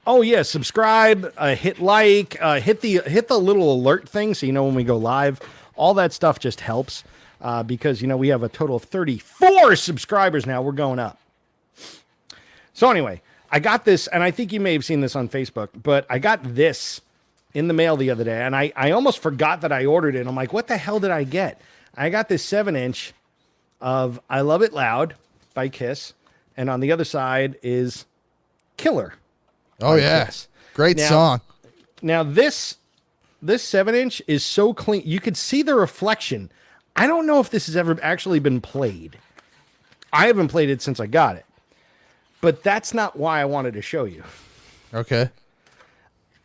Oh yeah, subscribe, hit like, hit the little alert thing so you know when we go live. All that stuff just helps because, you know, we have a total of 34 subscribers now. We're going up. So anyway, I got this, and I think you may have seen this on Facebook, but I got this in the mail the other day, and I almost forgot that I ordered it. I'm like, what the hell did I get? I got this 7-inch of I Love It Loud by Kiss, and on the other side is Killer. Oh, yes. Yeah. Great song. Now, this 7-inch is so clean. You could see the reflection. I don't know if this has ever actually been played. I haven't played it since I got it. But that's not why I wanted to show you. Okay.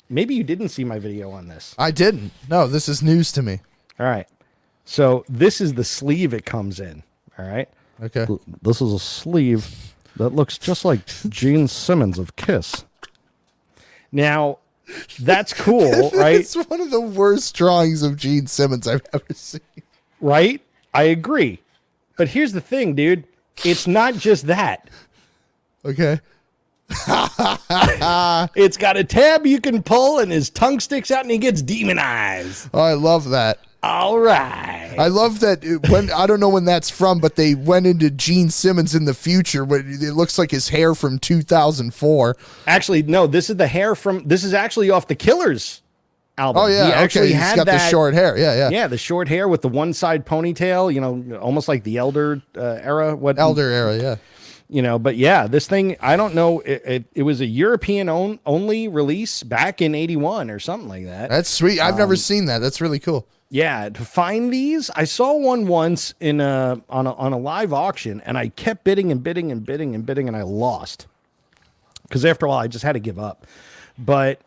Maybe you didn't see my video on this. I didn't. No, this is news to me. All right. So this is the sleeve it comes in. All right. Okay. This is a sleeve that looks just like Gene Simmons of Kiss. Now, that's cool, right? It's one of the worst drawings of Gene Simmons I've ever seen. Right? I agree. But here's the thing, dude. It's not just that. Okay. It's got a tab you can pull, and his tongue sticks out, and he gets demon eyes. Oh, I love that. All right. I love that when I don't know when that's from, but they went into Gene Simmons in the future, but it looks like his hair from 2004. Actually, no, this is actually off the Killers album. Oh yeah, He's got the short hair. Yeah. Yeah, the short hair with the one side ponytail, you know, almost like the Elder era. Elder era, yeah. You know, but yeah, this thing, I don't know. It was a European only release back in 81 or something like that. That's sweet. I've never seen that. That's really cool. Yeah, to find these, I saw one once on a live auction, and I kept bidding and bidding and bidding and bidding, and I lost. Because after a while, I just had to give up. But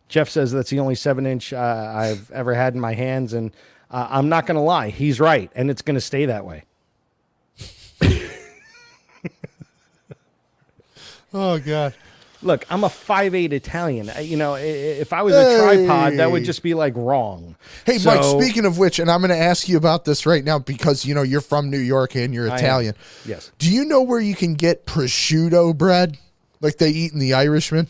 Jeff says that's the only 7-inch I've ever had in my hands, and I'm not going to lie, he's right, and it's going to stay that way. Oh God. Look, I'm a 5'8" Italian. You know, if I was a tripod, that would just be like wrong. Hey, Mike, speaking of which, and I'm going to ask you about this right now because, you know, you're from New York and you're Italian. Yes. Do you know where you can get prosciutto bread like they eat in The Irishman?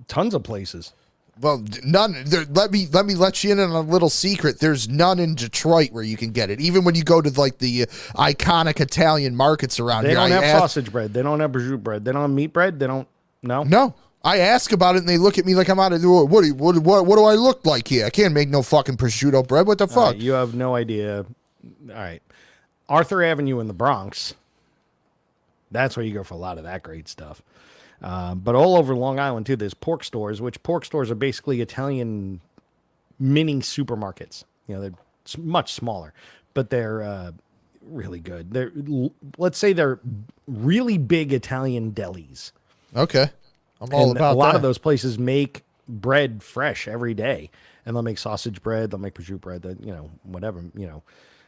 Tons of places. Well, none. Let me let you in on a little secret. There's none in Detroit where you can get it. Even when you go to like the iconic Italian markets around here. They don't have sausage bread. They don't have prosciutto bread. They don't have meat bread. They don't. No. No. I ask about it and they look at me like I'm out of the world. What do I look like here? I can't make no fucking prosciutto bread. What the fuck? You have no idea. All right. Arthur Avenue in the Bronx. That's where you go for a lot of that great stuff. But all over Long Island too, there's pork stores, which pork stores are basically Italian mini supermarkets. You know, they're much smaller, but they're really good. Let's say they're really big Italian delis. Okay. I'm all and about a lot that. of those places make bread fresh every day, and they'll make sausage bread, they'll make prosciutto bread, whatever,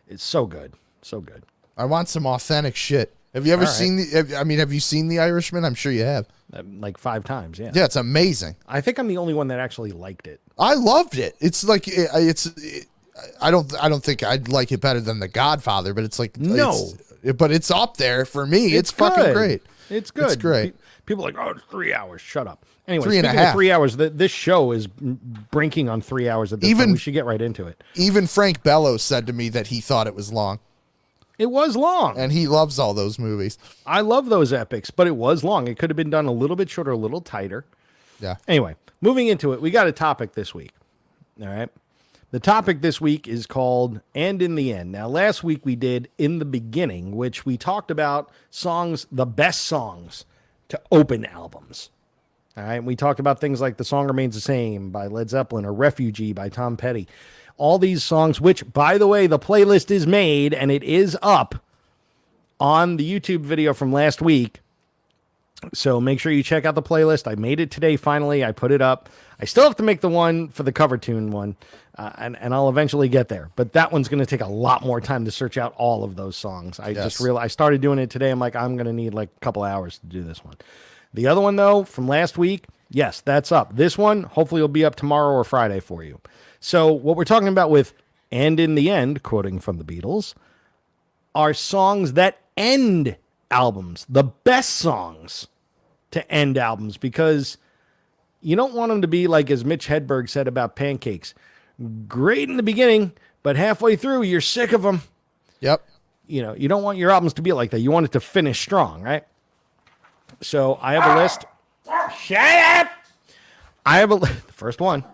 it's so good. So good. I want some authentic shit. Have you ever seen have you seen The Irishman? I'm sure you have. Like 5 times, yeah. Yeah, it's amazing. I think I'm the only one that actually liked it. I loved it. It's like I don't think I'd like it better than The Godfather, but it's like but it's up there for me. It's fucking great. It's good. It's great. People are like, oh, it's 3 hours. Shut up. Anyway, 3 and a speaking of half. 3 hours, this show is brinking on 3 hours at this time. We should get right into it. Even Frank Bellows said to me that he thought it was long. It was long. And he loves all those movies. I love those epics, but it was long. It could have been done a little bit shorter, a little tighter. Yeah. Anyway, moving into it, we got a topic this week. All right. The topic this week is called And in the End. Now, last week we did In the Beginning, which we talked about songs, the best songs to open albums. All right. We talked about things like The Song Remains the Same by Led Zeppelin or Refugee by Tom Petty. All these songs, which, by the way, the playlist is made and it is up on the YouTube video from last week. So make sure you check out the playlist. I made it today, finally. I put it up. I still have to make the one for the cover tune one, and I'll eventually get there. But that one's going to take a lot more time to search out all of those songs. I just realized I started doing it today. I'm like, I'm going to need like a couple hours to do this one. The other one, though, from last week, yes, that's up. This one, hopefully, will be up tomorrow or Friday for you. So what we're talking about with And in the End, quoting from the Beatles, are songs that end albums, the best songs to end albums, because you don't want them to be like, as Mitch Hedberg said about Pancakes, great in the beginning, but halfway through, you're sick of them. Yep. You don't want your albums to be like that. You want it to finish strong, right? So I have a list. Shut up! I have the first one.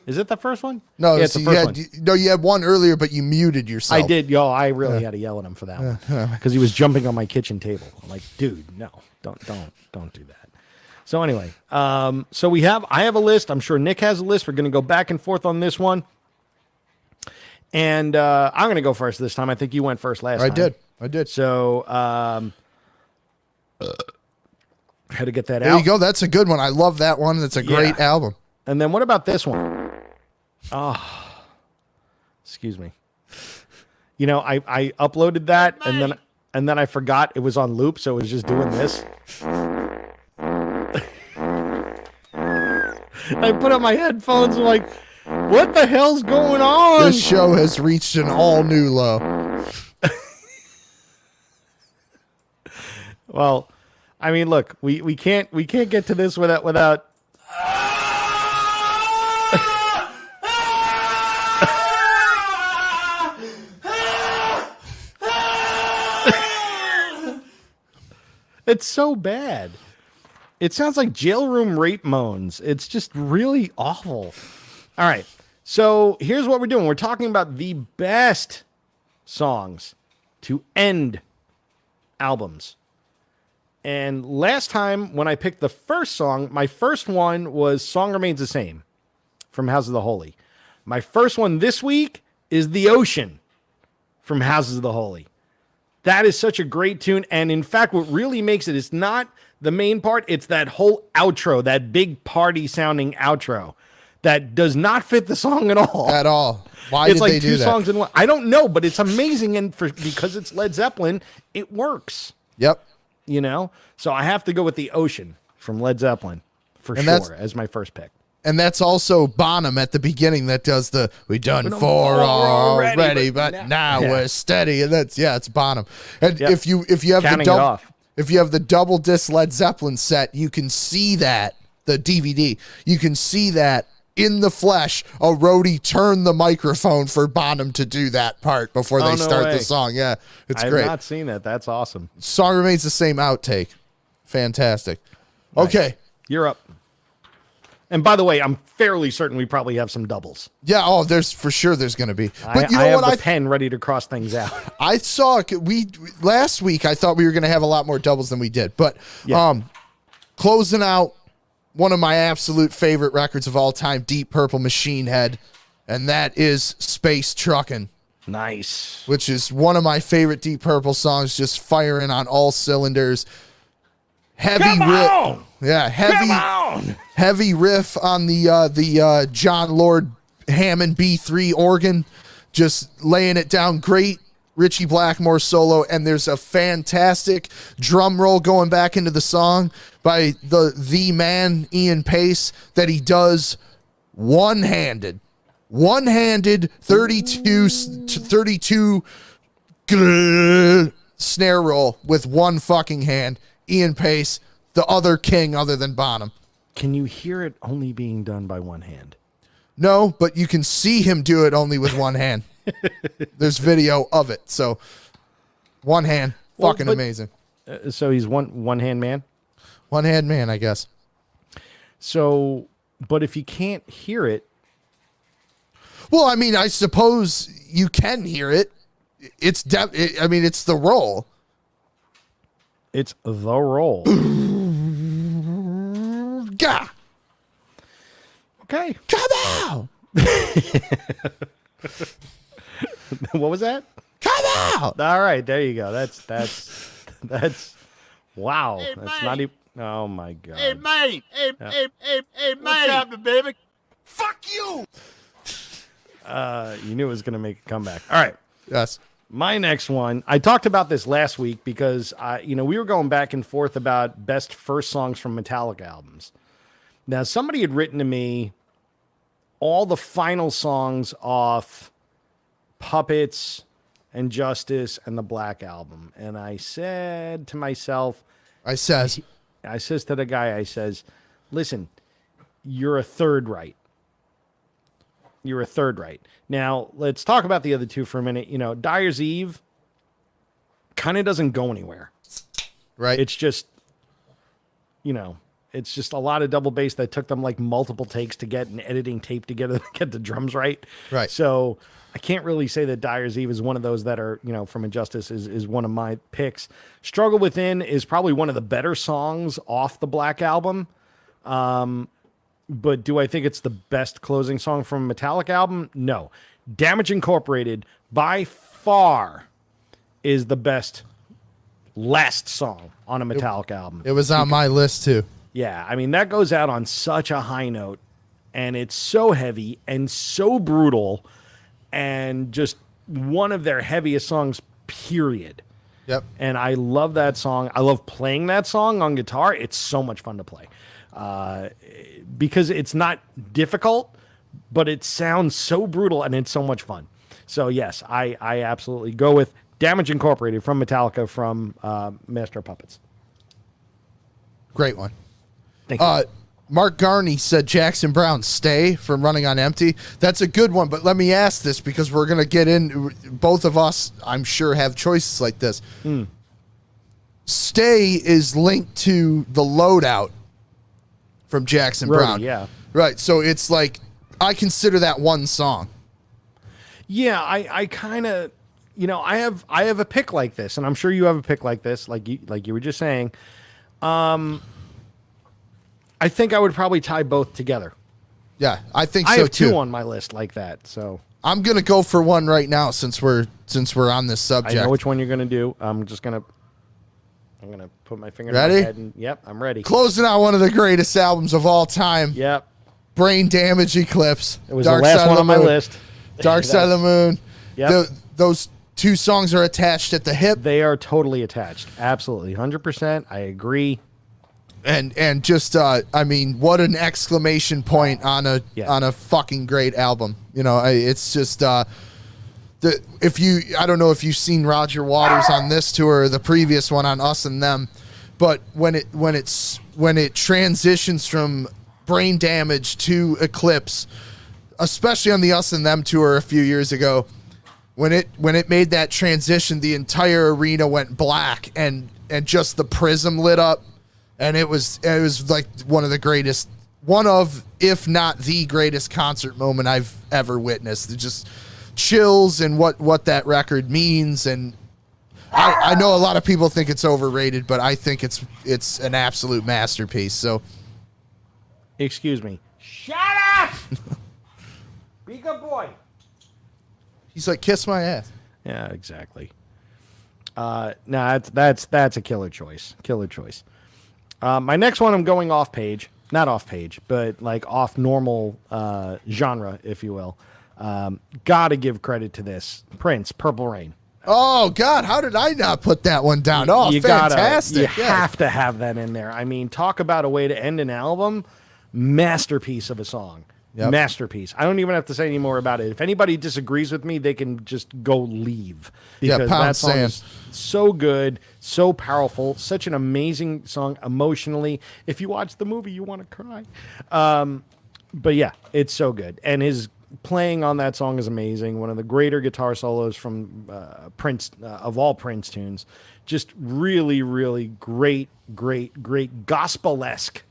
Is it the first one? No, yeah, it's the first one. No, you had one earlier, but you muted yourself. I did. Yo, I really had to yell at him for that one because he was jumping on my kitchen table. I'm like, dude, no, don't do that. So anyway, I have a list. I'm sure Nick has a list. We're going to go back and forth on this one. And I'm going to go first this time. I think you went first last time. I did. So had to get that out. There you go. That's a good one. I love that one. That's a great album. And then what about this one? Oh, excuse me. I uploaded that and then I forgot it was on loop, so it was just doing this. I put on my headphones and like, what the hell's going on? This show has reached an all new low. Well, I mean, look, we can't get to this without It's so bad. It sounds like jail room rape moans. It's just really awful. All right. So here's what we're doing. We're talking about the best songs to end albums. And last time when I picked the first song, my first one was Song Remains the Same from Houses of the Holy. My first one this week is The Ocean from Houses of the Holy. That is such a great tune. And in fact, what really makes it is not the main part. It's that whole outro, that big party sounding outro that does not fit the song at all. At all. Why it's did like they do two that? songs in one. I don't know, but it's amazing. And because it's Led Zeppelin, it works. Yep. So I have to go with The Ocean from Led Zeppelin for sure as my first pick. And that's also Bonham at the beginning that does the "we done four already, but now we're steady." And it's Bonham. And if you have the double disc Led Zeppelin set, you can see that the DVD. You can see that in the flesh. A roadie turned the microphone for Bonham to do that part before they start the song. Yeah, it's great. I've not seen that. That's awesome. Song Remains the Same outtake. Fantastic. Nice. Okay, you're up. And by the way, I'm fairly certain we probably have some doubles. Yeah, there's going to be. But I have the pen ready to cross things out. I saw last week I thought we were going to have a lot more doubles than we did. But Closing out one of my absolute favorite records of all time, Deep Purple Machine Head, and that is Space Truckin'. Nice. Which is one of my favorite Deep Purple songs, just firing on all cylinders. Heavy riff. Yeah, heavy riff on the John Lord Hammond B3 organ, just laying it down great. Richie Blackmore solo, and there's a fantastic drum roll going back into the song by the man Ian Pace that he does one-handed 32 snare roll with one fucking hand. Ian Pace, the other king other than Bonham. Can you hear it only being done by one hand? No, but you can see him do it only with one hand. There's video of it. So one hand, fucking amazing. So he's one hand man? One hand man, I guess. So, but if you can't hear it. Well, I mean, I suppose you can hear it. It's it's the roll. It's the roll. Gah. Okay. Come out. What was that? Come out. All right, there you go. That's wow. Hey, that's mate. not even. Oh my god. Hey, mate. Hey, mate. What's happening, baby? Fuck you. You knew it was gonna make a comeback. All right. Yes. My next one. I talked about this last week because we were going back and forth about best first songs from Metallica albums. Now, somebody had written to me all the final songs off Puppets and Justice and the Black Album. And I said to myself, I says to the guy, I says, listen, you're a third right. You're a third right. Now, let's talk about the other two for a minute. Dyer's Eve kind of doesn't go anywhere. Right. It's just, it's just a lot of double bass that took them like multiple takes to get an editing tape together to get the drums right. Right. So I can't really say that Dyer's Eve is one of those that are, from Injustice is one of my picks. Struggle Within is probably one of the better songs off the Black Album. But do I think it's the best closing song from a Metallica album? No. Damage Incorporated, by far, is the best last song on a Metallica album. It was on my list, too. Yeah, I mean, that goes out on such a high note, and it's so heavy and so brutal, and just one of their heaviest songs, period. Yep. And I love that song. I love playing that song on guitar. It's so much fun to play. Because it's not difficult, but it sounds so brutal and it's so much fun. So yes, I absolutely go with Damage Incorporated from Metallica from Master of Puppets. Great one. Thank you. Mark Garney said Jackson Brown Stay from Running on Empty. That's a good one, but let me ask this because we're going to get in. Both of us, I'm sure, have choices like this. Stay is linked to the Loadout from Jackson Brown. Yeah. Right. So it's like, I consider that one song. Yeah, I kind of, I have a pick like this, and I'm sure you have a pick like this, like you were just saying. I think I would probably tie both together. Yeah, I think so I have too. two on my list like that, so I'm gonna go for one right now since we're on this subject. I know which one you're gonna do. I'm gonna put my finger Ready? in my head and yep, I'm ready. Closing out one of the greatest albums of all time. Yep. Brain Damage Eclipse. It was Dark the last Side one on my list. Dark Side of the Moon. Yep. Those two songs are attached at the hip. They are totally attached. Absolutely. 100%. I agree. And just I mean, what an exclamation point on a fucking great album. It's just I don't know if you've seen Roger Waters on this tour or the previous one on Us and Them, but when it transitions from Brain Damage to Eclipse, especially on the Us and Them tour a few years ago, when it made that transition, the entire arena went black and just the prism lit up. And it was like one of, if not the greatest concert moment I've ever witnessed. It just chills and what that record means. And I know a lot of people think it's overrated, but I think it's an absolute masterpiece. So, excuse me. Shut up! Be a good boy. He's like, kiss my ass. Yeah, exactly. No, that's a killer choice. Killer choice. My next one, I'm going off page, not off page, but like off normal genre, if you will. Gotta give credit to this. Prince, Purple Rain. Oh God, how did I not put that one down? Oh, you fantastic! You have to have that in there. I mean, talk about a way to end an album. Masterpiece of a song. Yep. Masterpiece. I don't even have to say any more about it. If anybody disagrees with me, they can just go leave. Because that song is so good, so powerful, such an amazing song emotionally. If you watch the movie, you want to cry. But yeah, it's so good. And his playing on that song is amazing. One of the greater guitar solos from Prince, of all Prince tunes. Just really, really great gospel-esque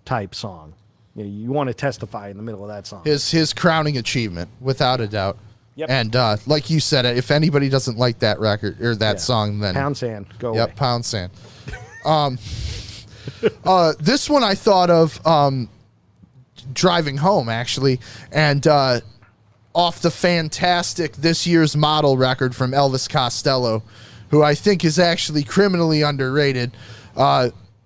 type song. You want to testify in the middle of that song. His crowning achievement, without a doubt. Yep. And like you said, if anybody doesn't like that record or that song, then Pound Sand, go away. Yep, Pound Sand. This one I thought of driving home, actually, and off the fantastic This Year's Model record from Elvis Costello, who I think is actually criminally underrated.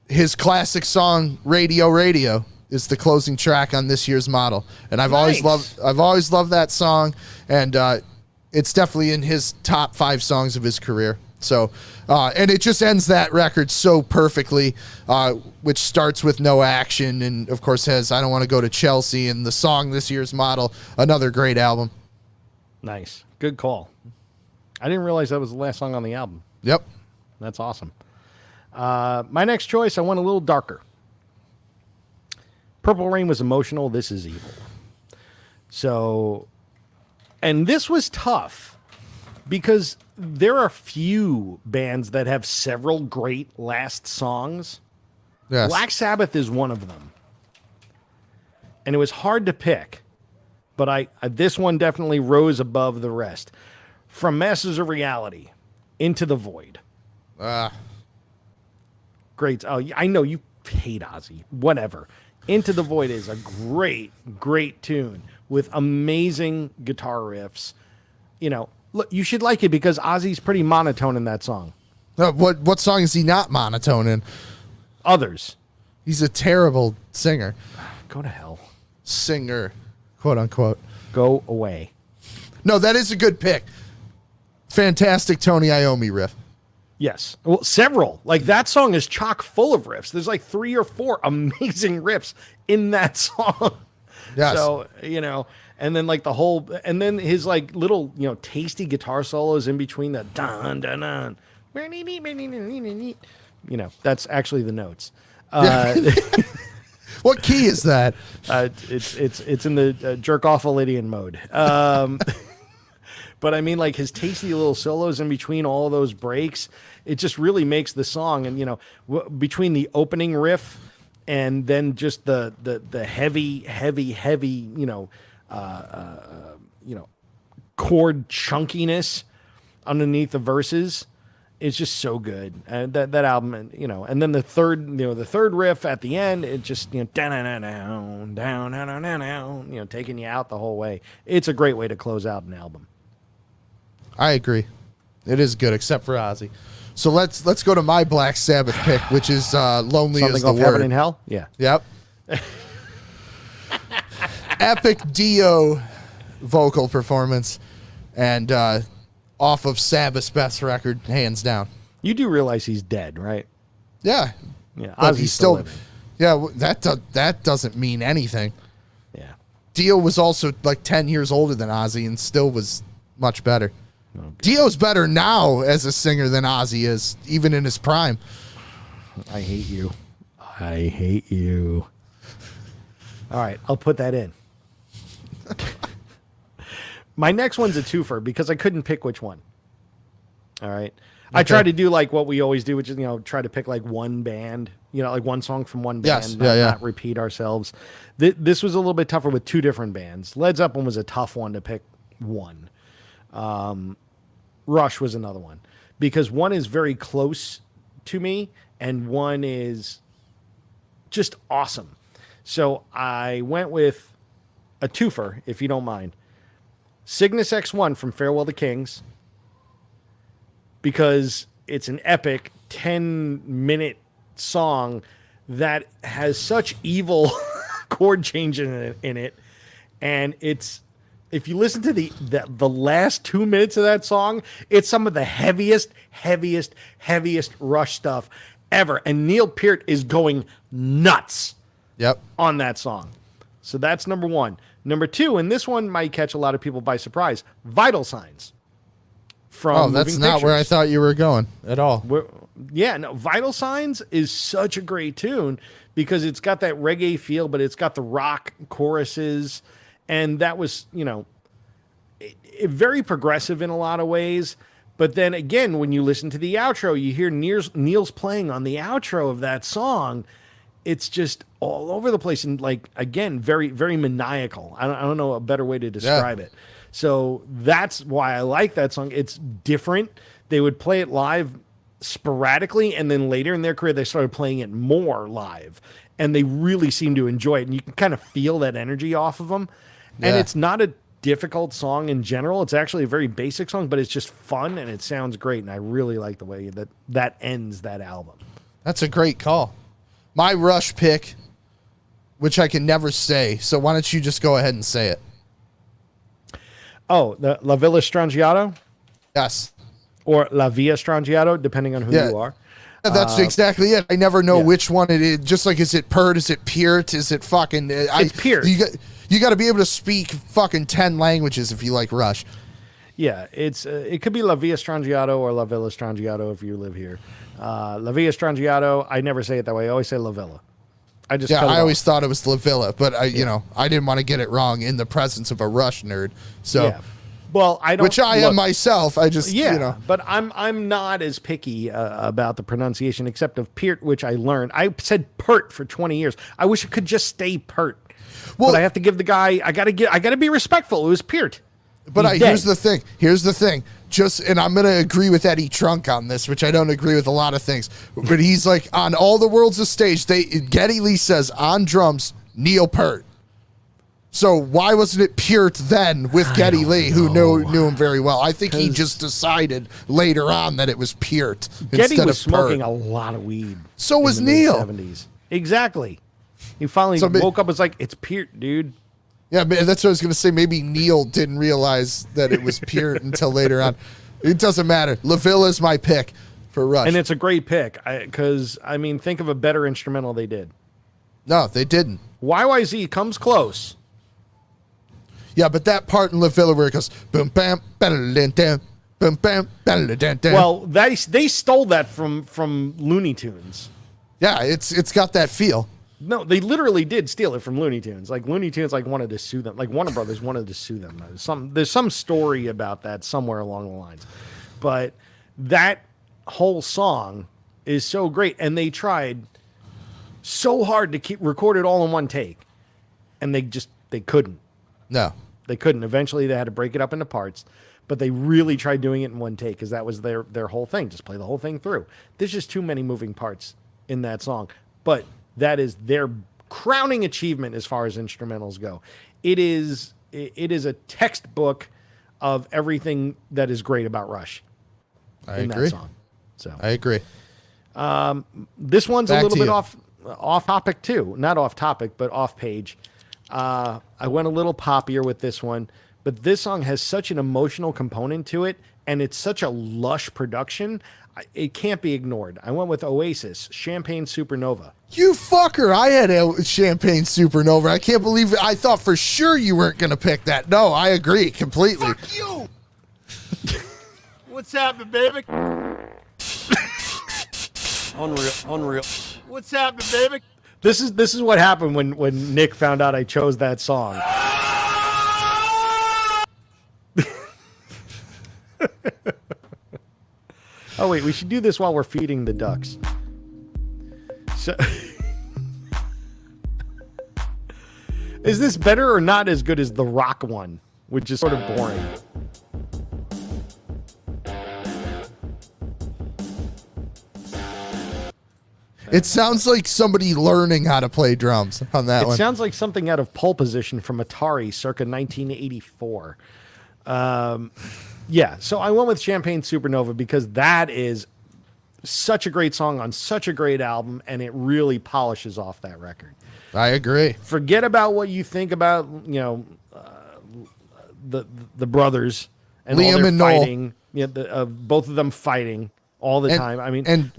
His classic song "Radio Radio" is the closing track on This Year's Model, and I've always loved that song, and it's definitely in his top 5 songs of his career. So, and it just ends that record so perfectly, which starts with No Action, and of course has "I Don't Want to Go to Chelsea" and the song "This Year's Model," another great album. Nice, good call. I didn't realize that was the last song on the album. Yep, that's awesome. My next choice, I went a little darker. Purple Rain was emotional. This is evil. So, and this was tough because there are few bands that have several great last songs. Yes. Black Sabbath is one of them. And it was hard to pick, but this one definitely rose above the rest. From Masters of Reality, Into the Void. Great. Oh, I know you hate Ozzy. Whatever. Into the Void is a great tune with amazing guitar riffs. You know, look, you should like it because Ozzy's pretty monotone in that song. What song is he not monotone in? Others. He's a terrible singer. Go to hell. Singer, quote unquote. Go away. No, that is a good pick. Fantastic Tony Iommi riff. Yes. Well, several. Like, that song is chock full of riffs. There's like 3 or 4 amazing riffs in that song. Yes. So, you know, and then like and then his like little, you know, tasty guitar solos in between the dun dun dun. You know, that's actually the notes. What key is that? It's in the jerk off Lydian mode. But I mean, like his tasty little solos in between all of those breaks, it just really makes the song. And, you know, between the opening riff and then just the heavy, you know, chord chunkiness underneath the verses, it's just so good. And that album, you know, and then the third riff at the end, it just, you know, down, you know, taking you out the whole way. It's a great way to close out an album. I agree. It is good, except for Ozzy. So let's go to my Black Sabbath pick, which is "Lonely Something As the Off Word." Heaven and Hell? Yeah. Yep. Epic Dio vocal performance, and off of Sabbath's best record, hands down. You do realize he's dead, right? Yeah. Yeah. But Ozzy's still living. Yeah, that doesn't mean anything. Yeah. Dio was also like 10 years older than Ozzy and still was much better. Okay. Dio's better now as a singer than Ozzy is, even in his prime. I hate you. I hate you. All right, I'll put that in. My next one's a twofer because I couldn't pick which one. All right. Okay. I try to do like what we always do, which is, you know, try to pick like one band, you know, like one song from one band, not repeat ourselves. This was a little bit tougher with 2 different bands. Led Zeppelin was a tough one to pick one. Rush was another one. because one is very close to me and one is just awesome. So I went with a twofer, if you don't mind. Cygnus X1 from Farewell to Kings, because it's an epic 10-minute song that has such evil chord change in it. And it's, if you listen to the last 2 minutes of that song, it's some of the heaviest Rush stuff ever. And Neil Peart is going nuts on that song. So that's number one. Number two, and this one might catch a lot of people by surprise, Vital Signs. From that's not where I thought you were going at all. Vital Signs is such a great tune because it's got that reggae feel, but it's got the rock choruses. And that was, very progressive in a lot of ways. But then again, when you listen to the outro, you hear Neil's playing on the outro of that song. It's just all over the place. And like, again, very, very maniacal. I don't know a better way to describe it. So that's why I like that song. It's different. They would play it live sporadically, and then later in their career, they started playing it more live. And they really seem to enjoy it. And you can kind of feel that energy off of them. Yeah. And it's not a difficult song in general. It's actually a very basic song, but it's just fun and it sounds great. And I really like the way that ends that album. That's a great call. My Rush pick, which I can never say, so why don't you just go ahead and say it? Oh, the La Villa Strangiato? Yes. Or La Via Strangiato, depending on who you are. That's exactly it. I never know which one it is. Just like, is it Peart? Is it Peart? Is it fucking... It's Peart. You got to be able to speak fucking 10 languages if you like Rush. Yeah, it could be La Via Strangiato or La Villa Strangiato if you live here. La Via Strangiato, I never say it that way. I always say La Villa. I always thought it was La Villa, but I didn't want to get it wrong in the presence of a Rush nerd. So, well, I don't. Which I am myself. I just, but I'm not as picky about the pronunciation, except of Peart, which I learned. I said Peart for 20 years. I wish it could just stay Peart. Well, but I have to give the guy. I gotta be respectful. It was Peart. But here's the thing. And I'm going to agree with Eddie Trunk on this, which I don't agree with a lot of things. But he's like, on All the Worlds of Stage, Geddy Lee says on drums, Neil Peart. So why wasn't it Peart then with Geddy Lee, who knew him very well? I think he just decided later on that it was Peart. Geddy was smoking a lot of weed. So was Neil. 70s. Exactly. He finally woke up and was like, it's Peart, dude. Yeah, that's what I was going to say. Maybe Neil didn't realize that it was Peart until later on. It doesn't matter. La Villa is my pick for Rush. And it's a great pick because, think of a better instrumental they did. No, they didn't. YYZ comes close. Yeah, but that part in La Villa where it goes, boom, bam, boom, bam, well, they stole that from Looney Tunes. Yeah, it's got that feel. No, they literally did steal it from Looney Tunes. Like Looney Tunes, wanted to sue them. Like Warner Brothers wanted to sue them. There's some story about that somewhere along the lines. But that whole song is so great, and they tried so hard to record it all in one take, and they couldn't. No, they couldn't. Eventually, they had to break it up into parts. But they really tried doing it in one take because that was their whole thing. Just play the whole thing through. There's just too many moving parts in that song. But that is their crowning achievement as far as instrumentals go. It is a textbook of everything that is great about Rush. I agree. That song. So I agree. This one's a little bit off topic too. Not off topic, but off page. I went a little poppier with this one, but this song has such an emotional component to it, and it's such a lush production. It can't be ignored. I went with Oasis, Champagne Supernova. You fucker. I had a Champagne Supernova. I can't believe it. I thought for sure you weren't going to pick that. No, I agree completely. Fuck you. What's happening, baby? Unreal. What's happening, baby? This is what happened when Nick found out I chose that song. Oh, wait, we should do this while we're feeding the ducks. So, is this better or not as good as the rock one, which is sort of boring? It sounds like somebody learning how to play drums on that one. It sounds like something out of Pole Position from Atari circa 1984. Yeah, so I went with Champagne Supernova because that is such a great song on such a great album, and it really polishes off that record. I agree. Forget about what you think about, the brothers and Liam all their and Noel. fighting. Yeah, both of them fighting all the time. I mean, and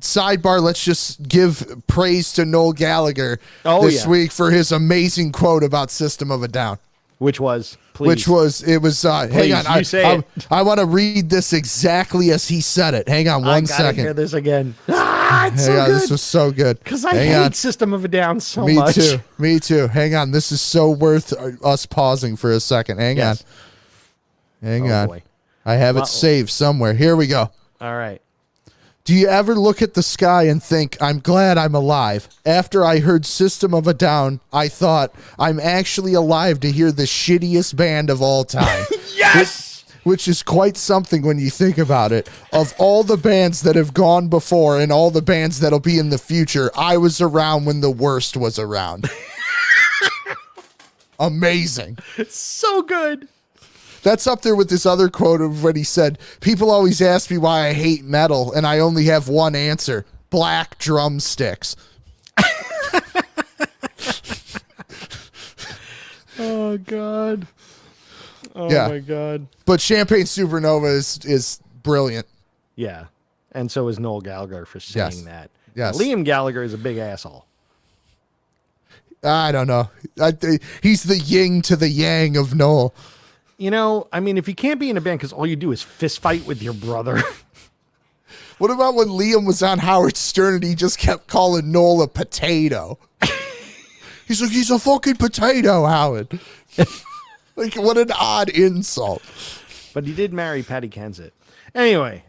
sidebar, let's just give praise to Noel Gallagher this week for his amazing quote about System of a Down. Which was, please. Hang on. I want to read this exactly as he said it. Hang on one second. I gotta hear this again. It's so good. This was so good. Because I hate System of a Down so much. Me too. Hang on. This is so worth us pausing for a second. Hang on. Boy. I have it saved somewhere. Here we go. All right. Do you ever look at the sky and think, I'm glad I'm alive? After I heard System of a Down, I thought, I'm actually alive to hear the shittiest band of all time. Yes! Which is quite something when you think about it. Of all the bands that have gone before and all the bands that'll be in the future, I was around when the worst was around. Amazing. It's so good. That's up there with this other quote of what he said. People always ask me why I hate metal, and I only have one answer. Black drumsticks. Oh, God. Oh, yeah. my God. But Champagne Supernova is brilliant. Yeah. And so is Noel Gallagher for saying that. Yes. Liam Gallagher is a big asshole. I don't know. He's the yin to the yang of Noel. I mean, if you can't be in a band because all you do is fist fight with your brother. What about when Liam was on Howard Stern and he just kept calling Noel a potato? He's like, he's a fucking potato, Howard. Like, what an odd insult. But he did marry Patty Kensett. Anyway,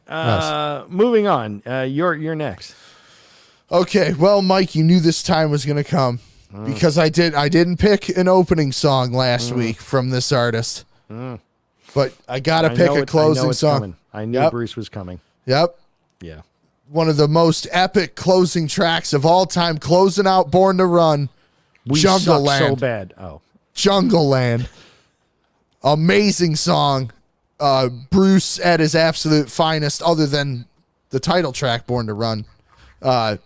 moving on. You're next. Okay, well, Mike, you knew this time was going to come because I didn't pick an opening song last week from this artist. But I gotta pick a closing song. Coming. I knew Bruce was coming. Yep. Yeah. One of the most epic closing tracks of all time, closing out Born to Run. We Jungle suck Land. so bad. Oh. Jungle Land. Amazing song. Bruce at his absolute finest, other than the title track, Born to Run. But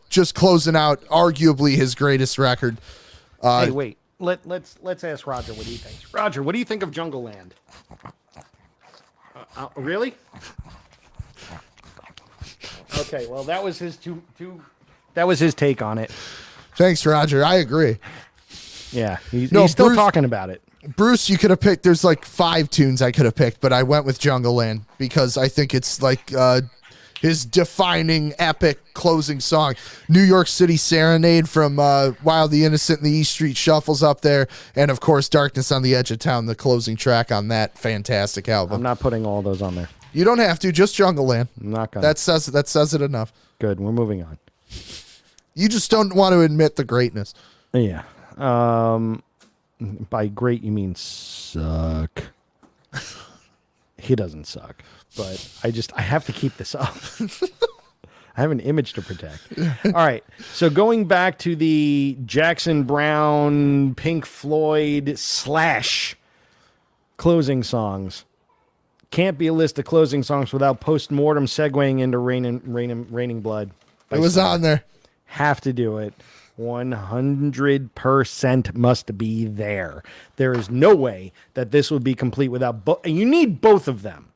just closing out arguably his greatest record. Hey, wait. Let's ask Roger what he thinks. Roger, what do you think of Jungle Land? Really? Okay, well that was his that was his take on it. Thanks, Roger. I agree. Yeah, he's still talking about it. Bruce, you could have picked. There's like 5 tunes I could have picked, but I went with Jungle Land because I think it's like his defining epic closing song. New York City Serenade from Wild the Innocent and the East Street Shuffles up there. And of course, Darkness on the Edge of Town, the closing track on that fantastic album. I'm not putting all those on there. You don't have to, just Jungle Land. I'm not gonna. That says it enough. Good, we're moving on. You just don't want to admit the greatness. Yeah. By great, you mean suck. He doesn't suck. But I have to keep this up. I have an image to protect. All right. So going back to the Jackson Browne, Pink Floyd / closing songs. Can't be a list of closing songs without Postmortem segueing into Raining Blood. It was on there. Have to do it. 100% must be there. There is no way that this would be complete without you need both of them.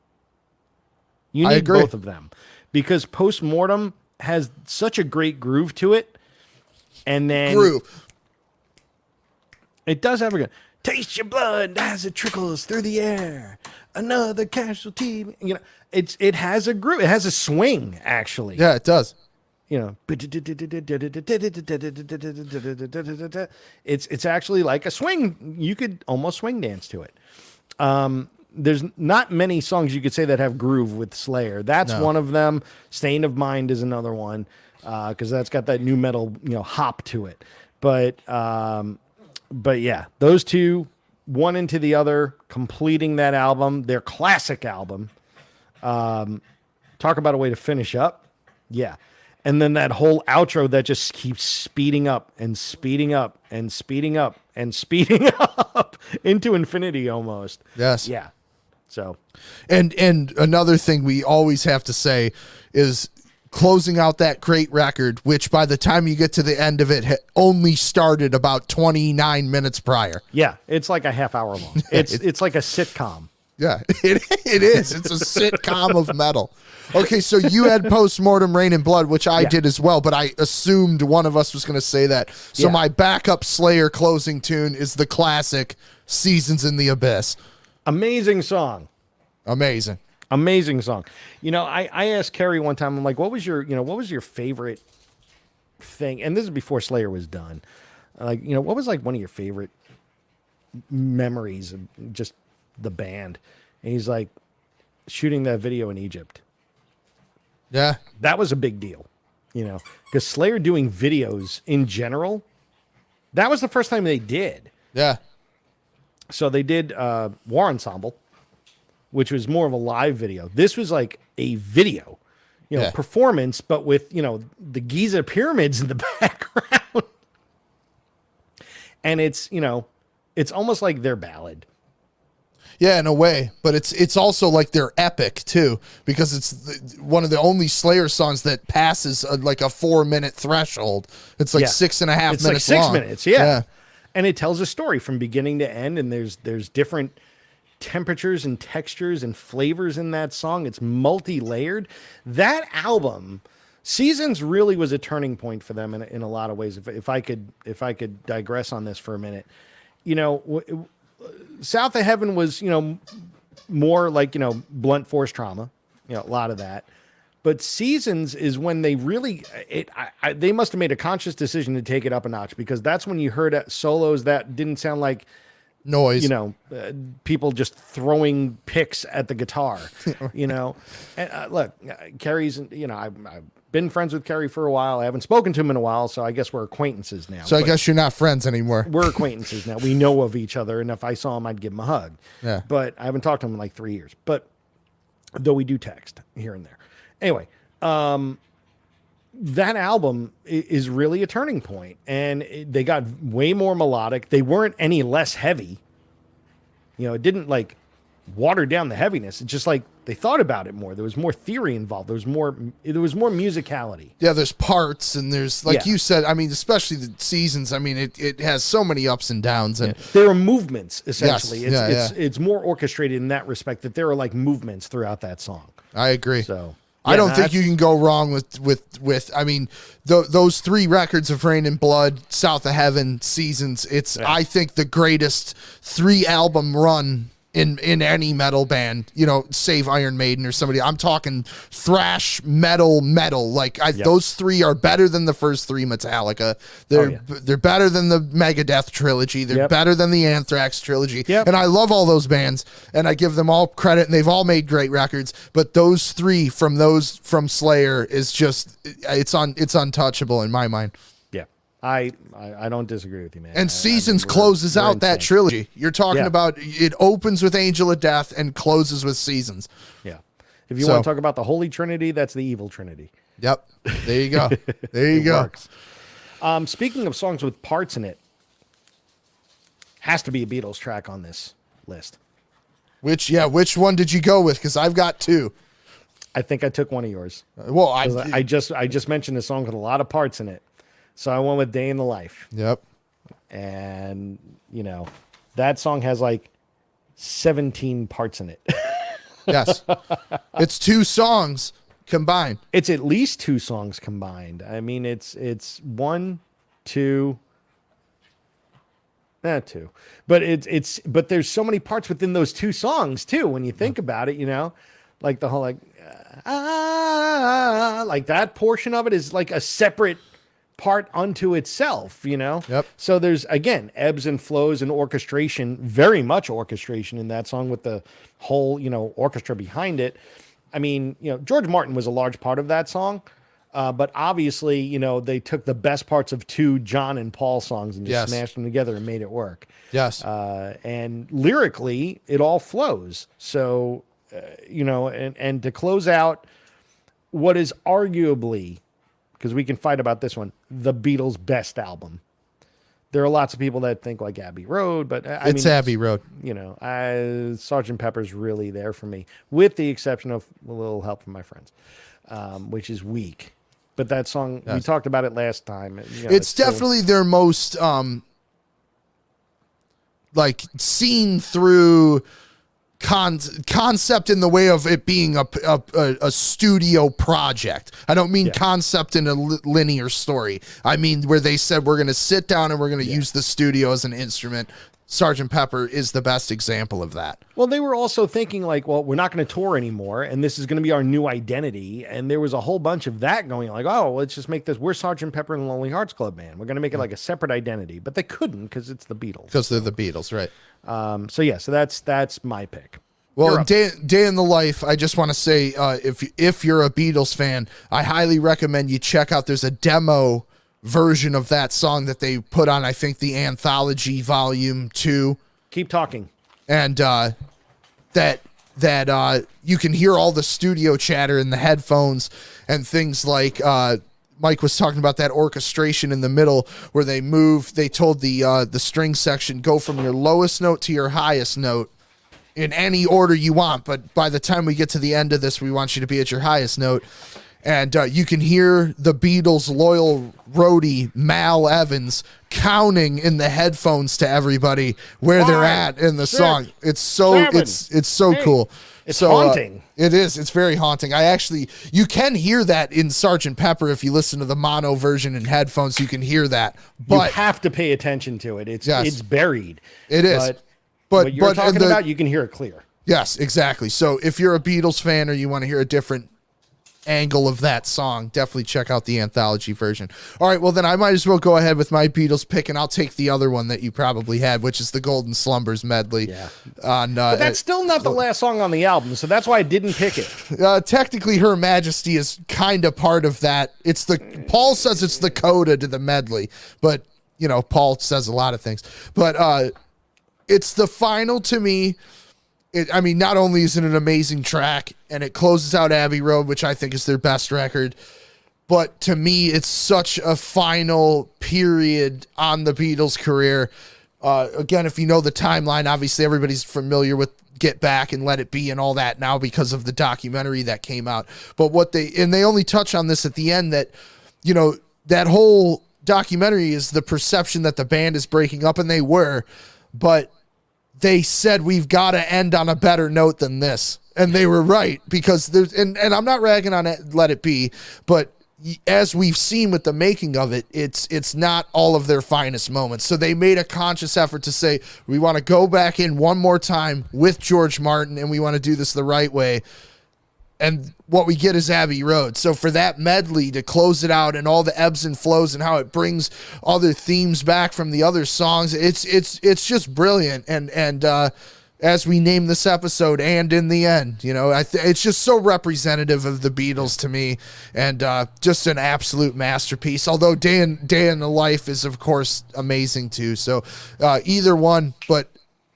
You need both of them because Postmortem has such a great groove to it. And then it does have a good taste your blood as it trickles through the air. Another casualty. It has a groove. It has a swing, actually. Yeah, it does. It's actually like a swing. You could almost swing dance to it. There's not many songs you could say that have groove with Slayer. That's one of them. Stain of Mind is another one because that's got that new metal hop to it. But yeah, those two, one into the other, completing that album, their classic album. Talk about a way to finish up. Yeah. And then that whole outro that just keeps speeding up and speeding up and speeding up and speeding up into infinity almost. Yes. Yeah. So, and another thing we always have to say is closing out that great record, which by the time you get to the end of it only started about 29 minutes prior. yeah, it's like a half hour long. It's like a sitcom. Yeah, it is. It's a sitcom of metal. Okay, so you had Postmortem Rain and Blood, which I did as well, but I assumed one of us was going to say that. So my backup Slayer closing tune is the classic Seasons in the Abyss. Amazing song. Amazing. Amazing song. You know, I asked Kerry one time, I'm like, what was your favorite thing? And this is before Slayer was done. Like, you know, what was like one of your favorite memories of just the band? And he's like, shooting that video in Egypt. Yeah. That was a big deal, you know, because Slayer doing videos in general, that was the first time they did. Yeah. So they did War Ensemble, which was more of a live video. This was like a video, you know, performance, but with, you know, the Giza pyramids in the background. And it's, you know, it's almost like their ballad. Yeah, in a way, but it's also like they're epic too, because it's one of the only Slayer songs that passes like a 4-minute threshold. It's like 6.5 minutes like 6 long. minutes, yeah. And it tells a story from beginning to end, and there's different temperatures and textures and flavors in that song. It's multi-layered. That album, Seasons, really was a turning point for them in a lot of ways. If I could digress on this for a minute, you know. South of Heaven was, you know, more like, you know, blunt force trauma, you know, a lot of that. But Seasons is when they really, they must have made a conscious decision to take it up a notch, because that's when you heard solos that didn't sound like noise, you know, people just throwing picks at the guitar, you know. And look, Kerry's, you know, I've been friends with Kerry for a while. I haven't spoken to him in a while, so I guess we're acquaintances now. So I guess you're not friends anymore. We're acquaintances now. We know of each other, and if I saw him, I'd give him a hug. Yeah. But I haven't talked to him in like 3 years. But though we do text here and there. Anyway, that album is really a turning point, and they got way more melodic. They weren't any less heavy. You know, it didn't like water down the heaviness. It's just like they thought about it more. There was more theory involved. There was more musicality. Yeah, there's parts, and there's, like you said, I mean, especially the Seasons. I mean, it has so many ups and downs, and there are movements essentially. Yes. It's more orchestrated in that respect, that there are like movements throughout that song. I agree. So I don't think you can go wrong with I mean, those 3 records of Rain and Blood, South of Heaven, Seasons. It's I think the greatest 3-album run in any metal band, you know, save Iron Maiden or somebody. I'm talking thrash metal. Like those 3 are better than the first 3 Metallica. They're better than the Megadeth trilogy. They're better than the Anthrax trilogy. And I love all those bands, and I give them all credit, and they've all made great records. But those 3 from Slayer is just it's untouchable in my mind. I don't disagree with you, man. And Seasons closes out that trilogy. You're talking about, it opens with Angel of Death and closes with Seasons. Yeah. If you want to talk about the Holy Trinity, that's the Evil Trinity. Yep. There you go. There you go. Works. Speaking of songs with parts in it, has to be a Beatles track on this list. Which one did you go with? Because I've got 2. I think I took one of yours. Well, I just mentioned a song with a lot of parts in it. So I went with Day in the Life. Yep. And, you know, that song has like 17 parts in it. Yes. It's 2 songs combined. It's at least 2 songs combined. I mean, it's 1, 2. 2. But but there's so many parts within those 2 songs too, when you think about it, you know, like the whole like like that portion of it is like a separate part unto itself, you know? Yep. So there's, again, ebbs and flows and orchestration, very much orchestration in that song with the whole, you know, orchestra behind it. I mean, you know, George Martin was a large part of that song, but obviously, you know, they took the best parts of 2 John and Paul songs and just smashed them together and made it work. Yes. And lyrically, it all flows. So, you know, and to close out what is arguably because we can fight about this one, the Beatles' best album. There are lots of people that think like Abbey Road, but it's Abbey Road. You know, Sgt. Pepper's really there for me, with the exception of a little help from my friends, which is weak. But that song, we talked about it last time. You know, it's definitely their most like seen through concept in the way of it being a studio project. I don't mean concept in a linear story. I mean where they said we're going to sit down and we're going to use the studio as an instrument. Sgt. Pepper is the best example of that. Well, they were also thinking like, well, we're not going to tour anymore, and this is going to be our new identity. And there was a whole bunch of that going on, like, oh, let's just make this. We're Sgt. Pepper and the Lonely Hearts Club Band. We're going to make it like a separate identity, but they couldn't because it's the Beatles. Because they're the Beatles, right? So that's my pick. Well, day in the life, I just want to say, if you're a Beatles fan, I highly recommend you check out. There's a demo version of that song that they put on, I think, the Anthology Volume 2. Keep talking. And that you can hear all the studio chatter in the headphones and things like Mike was talking about that orchestration in the middle where they told the string section, go from your lowest note to your highest note in any order you want, but by the time we get to the end of this, we want you to be at your highest note. And you can hear the Beatles' loyal roadie, Mal Evans, counting in the headphones to everybody where they're at in the song. It's so it's so cool. It's so haunting. It is. It's very haunting. You can hear that in Sgt. Pepper if you listen to the mono version in headphones. You can hear that, but you have to pay attention to it. It's buried. It is. But what you're talking about, you can hear it clear. Yes, exactly. So if you're a Beatles fan or you want to hear a different angle of that song, definitely check out the Anthology version. All right, well then I might as well go ahead with my Beatles pick, and I'll take the other one that you probably had, which is the Golden Slumbers medley. Yeah. But that's still not the last song on the album, so that's why I didn't pick it. Technically, Her Majesty is kind of part of that. Paul says it's the coda to the medley, but you know, Paul says a lot of things. But it's the final to me. Not only is it an amazing track and it closes out Abbey Road, which I think is their best record, but to me, it's such a final period on the Beatles' career. Again, if you know the timeline, obviously everybody's familiar with Get Back and Let It Be and all that now because of the documentary that came out. But they only touch on this at the end that, you know, that whole documentary is the perception that the band is breaking up, and they were, but they said we've got to end on a better note than this. And they were right, because there's, and I'm not ragging on it, Let It Be, but as we've seen with the making of it, it's not all of their finest moments. So they made a conscious effort to say, we want to go back in one more time with George Martin, and we want to do this the right way. And what we get is Abbey Road. So for that medley to close it out and all the ebbs and flows and how it brings other themes back from the other songs, it's just brilliant. And as we name this episode, and in the end, you know, it's just so representative of the Beatles to me, and just an absolute masterpiece. Although Day in the Life is, of course, amazing too. So either one, but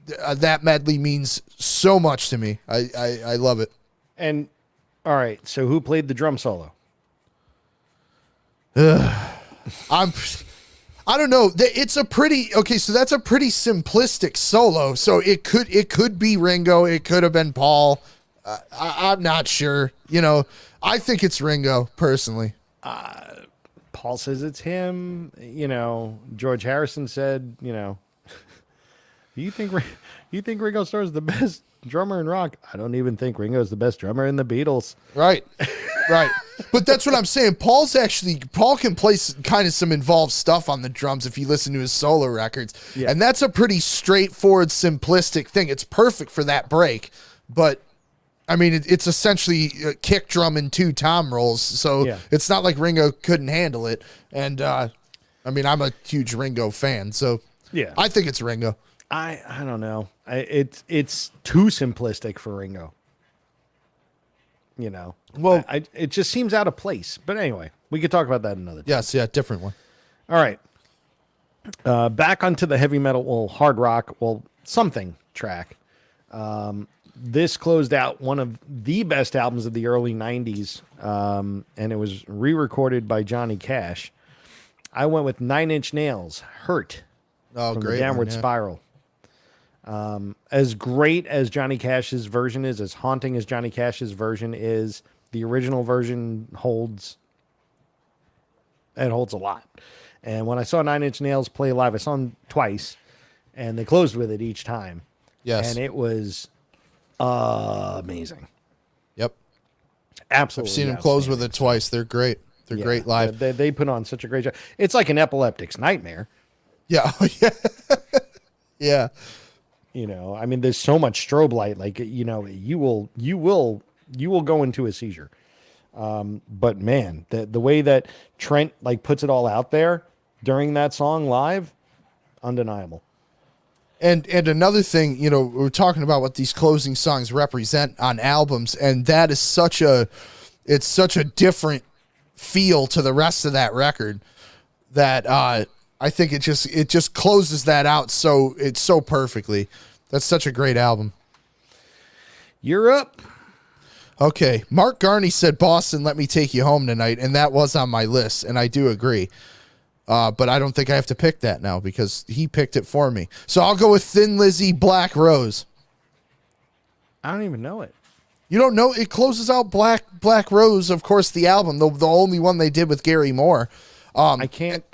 that medley means so much to me. I love it. And all right, so who played the drum solo? I don't know. It's a pretty so that's a pretty simplistic solo. So it could be Ringo. It could have been Paul. I'm not sure. You know, I think it's Ringo personally. Paul says it's him. You know, George Harrison said, you know, you think Ringo Starr is the best drummer in rock? I don't even think Ringo is the best drummer in the Beatles. Right. But that's what I'm saying. Paul can play kind of some involved stuff on the drums if you listen to his solo records. Yeah. And that's a pretty straightforward, simplistic thing. It's perfect for that break. But I mean, it's essentially a kick drum and two tom rolls. So It's not like Ringo couldn't handle it. And I mean, I'm a huge Ringo fan. So I think it's Ringo. I don't know. It's too simplistic for Ringo. You know, well, it just seems out of place. But anyway, we could talk about that another time. Yes, different one. All right. Back onto the heavy metal, hard rock, something track. this closed out one of the best albums of the early 90s, and it was re-recorded by Johnny Cash. I went with Nine Inch Nails, Hurt, from the Downward Spiral. As great as Johnny Cash's version is, as haunting as Johnny Cash's version is, the original version holds a lot. And when I saw Nine Inch Nails play live, I saw them twice, and they closed with it each time. Yes. And it was amazing. Yep. Absolutely. I've seen them close with it twice. They're great. They're great live. They put on such a great job. It's like an epileptic's nightmare. Yeah. Yeah. You know, I mean, there's so much strobe light, like, you know, you will go into a seizure. But man, the way that Trent like puts it all out there during that song live, undeniable. And another thing, you know, we're talking about what these closing songs represent on albums, and that is such a different feel to the rest of that record that I think it just closes that out so perfectly. That's such a great album. You're up. Okay, Mark Garney said, "Boston, let me take you home tonight," and that was on my list, and I do agree. But I don't think I have to pick that now because he picked it for me. So I'll go with Thin Lizzy, Black Rose. I don't even know it. You don't know? It closes out Black Rose, of course, the album, the only one they did with Gary Moore. I can't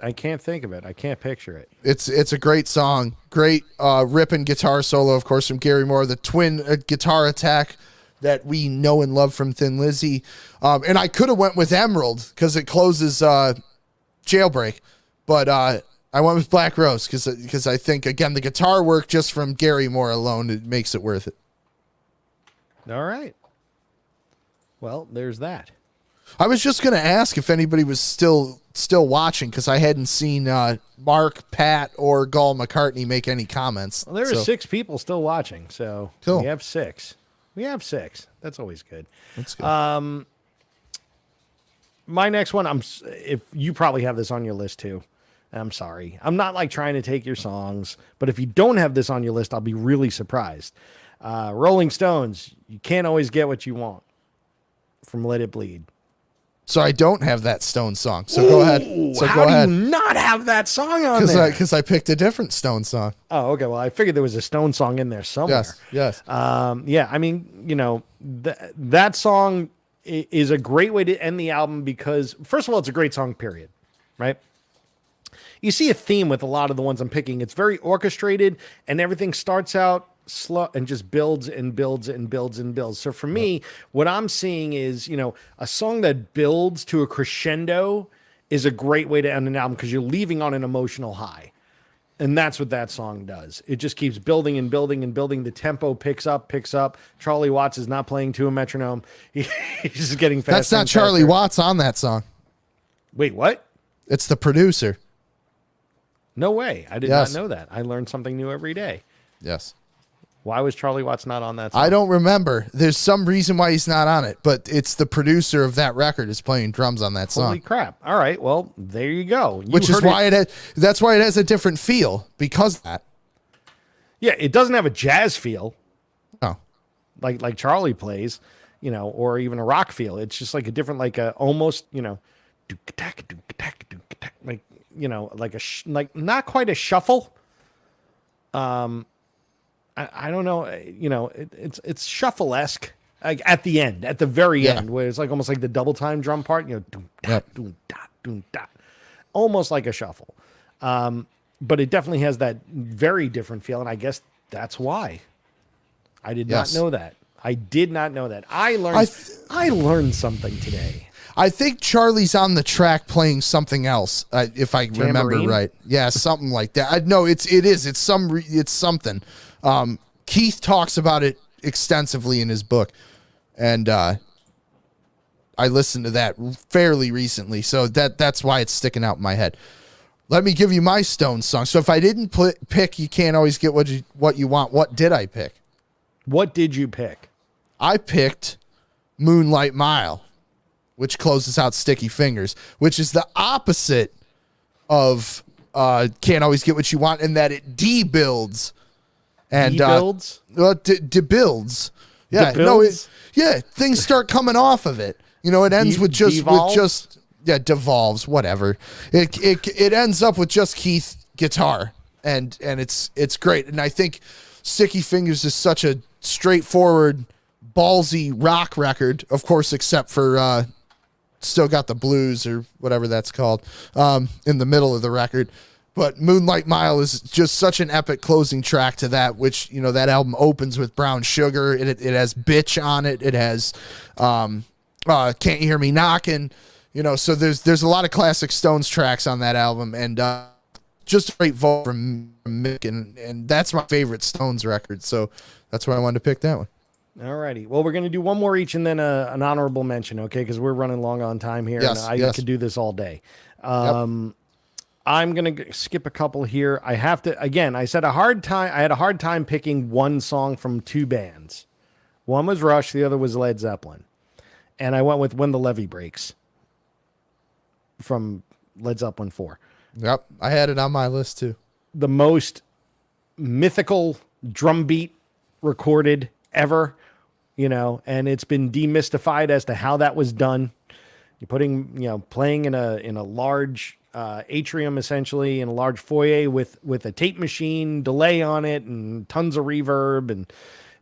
think of it. I can't picture it. It's a great song. Great ripping guitar solo, of course, from Gary Moore. The twin guitar attack that we know and love from Thin Lizzy. And I could have went with Emerald because it closes Jailbreak. But I went with Black Rose because I think, again, the guitar work just from Gary Moore alone, it makes it worth it. All right. Well, there's that. I was just going to ask if anybody was still watching because I hadn't seen Mark, Pat, or Gall McCartney make any comments. Well, there are 6 people still watching, so cool. We have 6. That's always good. That's good. My next one, if you probably have this on your list too. I'm sorry. I'm not like trying to take your songs, but if you don't have this on your list, I'll be really surprised. Rolling Stones, You Can't Always Get What You Want, from Let It Bleed. So I don't have that Stone song. So go ahead. How do you not have that song on there? Because I picked a different Stone song. Oh, okay. Well, I figured there was a Stone song in there somewhere. Yes. Yeah. I mean, you know, that song is a great way to end the album because, first of all, it's a great song, period. Right? You see a theme with a lot of the ones I'm picking. It's very orchestrated, and everything starts out slow and just builds and builds and builds and builds. So for me, what I'm seeing is, you know, a song that builds to a crescendo is a great way to end an album because you're leaving on an emotional high. And that's what that song does. It just keeps building and building and building. The tempo picks up. Charlie Watts is not playing to a metronome. He's just getting faster. That's not Charlie Watts on that song. Wait, what? It's the producer. No way. I did not know that. I learn something new every day. Yes. Why was Charlie Watts not on that song? I don't remember. There's some reason why he's not on it, but it's the producer of that record is playing drums on that song. Holy crap. All right. Well, there you go. Which is why that's why it has a different feel because of that. Yeah, it doesn't have a jazz feel. Oh. Like Charlie plays, you know, or even a rock feel. It's just like a different, like a almost, you know, like, you know, like like not quite a shuffle. I don't know, you know, it's shuffle-esque, like at the end, at the very end, where it's like almost like the double time drum part, you know, doom, da, doom, da, doom, da. Almost like a shuffle. But it definitely has that very different feel, and I guess that's why. I did not know that. I did not know that. I learned something today. I think Charlie's on the track playing something else, if I remember right. Yeah, something like that. No, it's something. Keith talks about it extensively in his book, and I listened to that fairly recently, so that's why it's sticking out in my head. Let me give you my Stone song. So if I didn't pick You Can't Always Get What You Want, what did I pick? What did you pick? I picked Moonlight Mile, which closes out Sticky Fingers, which is the opposite of Can't Always Get What You Want in that it debuilds. And debuilds? Debuilds. Yeah, things start coming off of it. You know, it ends with just devolves, whatever. It ends up with just Keith guitar, and it's great. And I think Sticky Fingers is such a straightforward, ballsy rock record, of course, except for Still Got the Blues or whatever that's called in the middle of the record. But Moonlight Mile is just such an epic closing track to that, which, you know, that album opens with Brown Sugar. It has Bitch on it. It has Can't You Hear Me Knocking. You know, so there's a lot of classic Stones tracks on that album, and just a great vocal from Mick, and that's my favorite Stones record. So that's why I wanted to pick that one. All righty. Well, we're going to do one more each and then an honorable mention, okay? Because we're running long on time here, and I could do this all day. I'm going to skip a couple here. I have to, again, I had a hard time picking one song from two bands. One was Rush, the other was Led Zeppelin. And I went with When the Levee Breaks from Led Zeppelin 4. Yep, I had it on my list too. The most mythical drum beat recorded ever, you know, and it's been demystified as to how that was done. You're playing in a large atrium, essentially, in a large foyer with a tape machine, delay on it, and tons of reverb, and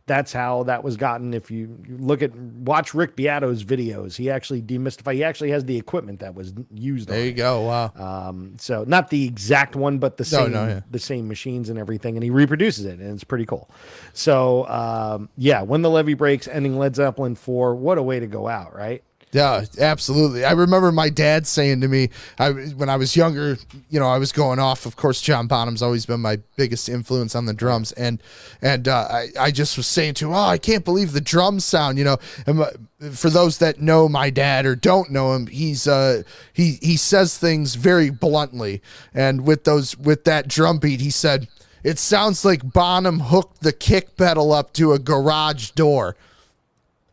that's how that was gotten. If you watch Rick Beato's videos, he actually demystified. He actually has the equipment that was used. There you go. Wow. So not the exact one, but the same machines and everything, and he reproduces it, and it's pretty cool. So When the Levee Breaks, ending Led Zeppelin 4. What a way to go out, right? Yeah, absolutely. I remember my dad saying to me, when I was younger, you know, I was going off. Of course, John Bonham's always been my biggest influence on the drums, and I just was saying to him, "Oh, I can't believe the drums sound." You know, and for those that know my dad or don't know him, he says things very bluntly, and with that drum beat, he said, "It sounds like Bonham hooked the kick pedal up to a garage door."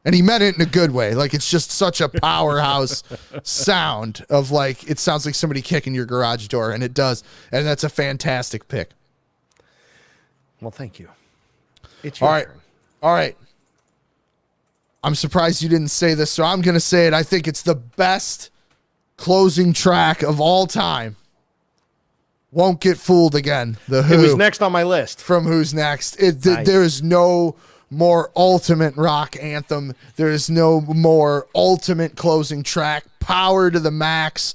And he meant it in a good way. Like, it's just such a powerhouse sound of, like, it sounds like somebody kicking your garage door, and it does. And that's a fantastic pick. Well, thank you. It's your turn. All right. I'm surprised you didn't say this, so I'm going to say it. I think it's the best closing track of all time. Won't Get Fooled Again. The Who. It was next on my list. From Who's Next. Nice. There is no more ultimate rock anthem. There is no more ultimate closing track. Power to the max.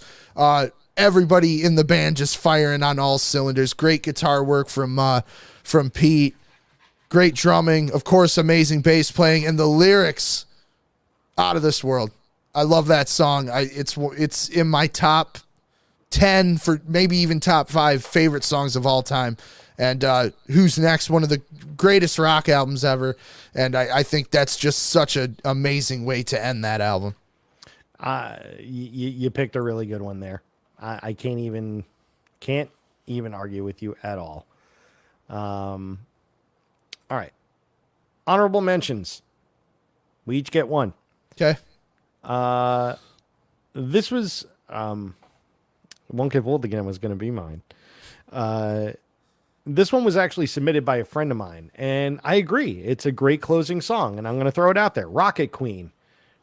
Everybody in the band just firing on all cylinders. Great guitar work from Pete. Great drumming. Of course, amazing bass playing, and the lyrics out of this world. I love that song. It's in my top 10 for maybe even top 5 favorite songs of all time. And Who's Next, one of the greatest rock albums ever. And I think that's just such an amazing way to end that album. You picked a really good one there. I can't even argue with you at all. All right. Honorable mentions. We each get one. Okay. This was Won't Get Fooled Again was going to be mine. This one was actually submitted by a friend of mine, and I agree. It's a great closing song, and I'm going to throw it out there. Rocket Queen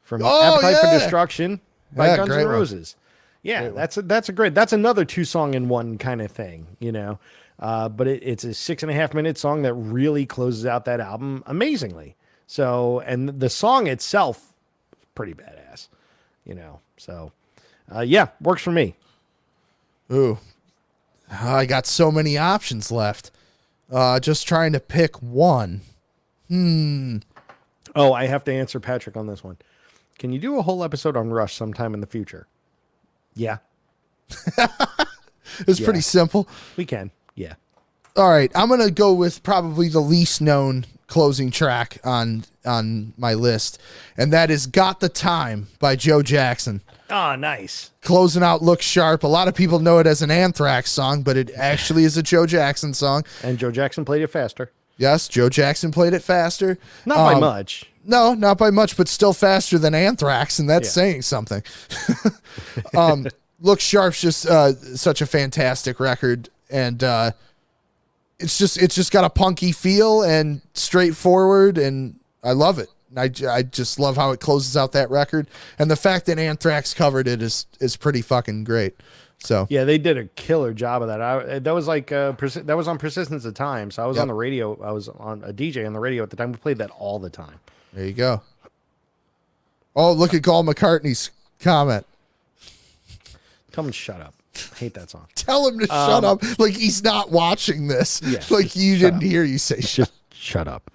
from Appetite for Destruction by Guns N' Roses. Yeah, that's another 2-song-in-1 kind of thing, you know. But it's a 6.5-minute song that really closes out that album amazingly. So, and the song itself, pretty badass, you know. So, works for me. Ooh. I got so many options left. Just trying to pick one. Oh, I have to answer Patrick on this one. Can you do a whole episode on Rush sometime in the future? Yeah. It's pretty simple. We can. Yeah. All right. I'm going to go with probably the least known closing track on my list, and that is Got the Time by Joe Jackson. Oh, nice. Closing out Look Sharp. A lot of people know it as an Anthrax song, but it actually is a Joe Jackson song. And Joe Jackson played it faster. Yes, Joe Jackson played it faster. Not by much. No, not by much, but still faster than Anthrax, and that's saying something. Look Sharp's just such a fantastic record, and it's just got a punky feel and straightforward, and I love it. I just love how it closes out that record. And the fact that Anthrax covered it is pretty fucking great. So yeah, they did a killer job of that. That was like that was on Persistence of Time. So I was on the radio. I was on a DJ on the radio at the time. We played that all the time. There you go. Oh, look at Paul McCartney's comment. Tell him to shut up. I hate that song. Tell him to shut up. Like he's not watching this. Yeah, like you didn't hear you say shut. Just shut up.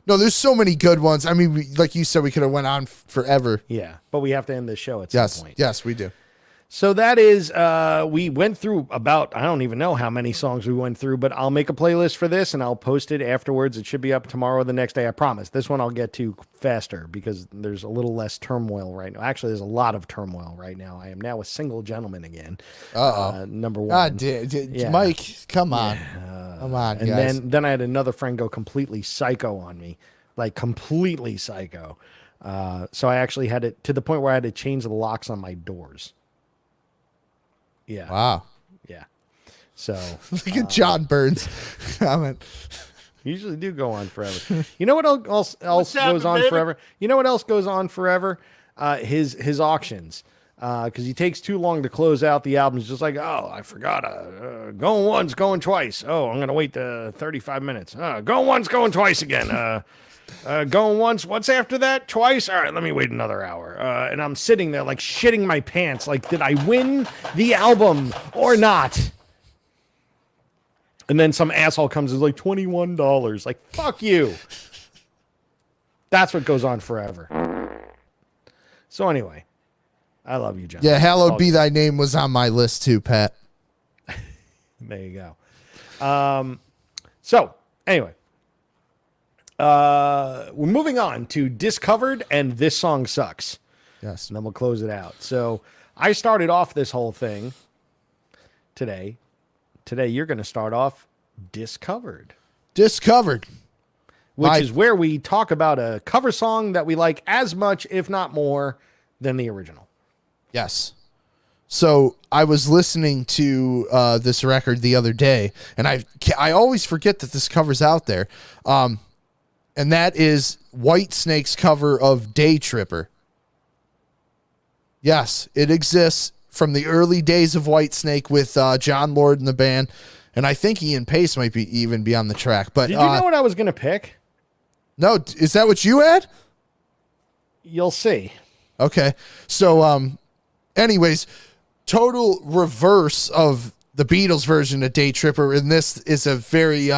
No, there's so many good ones. I mean, like you said, we could have went on forever. Yeah, but we have to end this show at some point. Yes, we do. So that is, we went through about, I don't even know how many songs we went through, but I'll make a playlist for this and I'll post it afterwards. It should be up tomorrow or the next day, I promise. This one I'll get to faster because there's a little less turmoil right now. Actually, there's a lot of turmoil right now. I am now a single gentleman again. Number one. Yeah. Mike, come on. Come on, and guys. then I had another friend go completely psycho on me, like completely psycho. So I actually had it to the point where I had to change the locks on my doors. Yeah. Wow. Yeah. So look at John Burns comment. Usually do go on forever. You know what else goes on forever? You know what else goes on forever? His auctions. Because he takes too long to close out the albums. Just like, oh, I forgot. Going once, going twice. Oh, I'm gonna wait 35 minutes. Going once, going twice again. Going once. What's after that? Twice. All right, let me wait another hour. And I'm sitting there like shitting my pants. Like, did I win the album or not? And then some asshole comes and is like $21. Like, fuck you. That's what goes on forever. So anyway, I love you, John. Yeah, hallowed be thy name was on my list too, Pat. There you go. So anyway. We're moving on to Discovered and This Song Sucks. Yes. And then we'll close it out. So I started off this whole thing today. Today you're going to start off Discovered. Discovered. Which is where we talk about a cover song that we like as much, if not more, than the original. Yes. So I was listening to this record the other day, and I always forget that this cover's out there. And that is Whitesnake's cover of Day Tripper. Yes, it exists from the early days of Whitesnake with John Lord in the band. And I think Ian Pace might even be on the track. But did you know what I was going to pick? No, is that what you had? You'll see. Okay. So, anyways, total reverse of the Beatles version of Day Tripper. And this is a very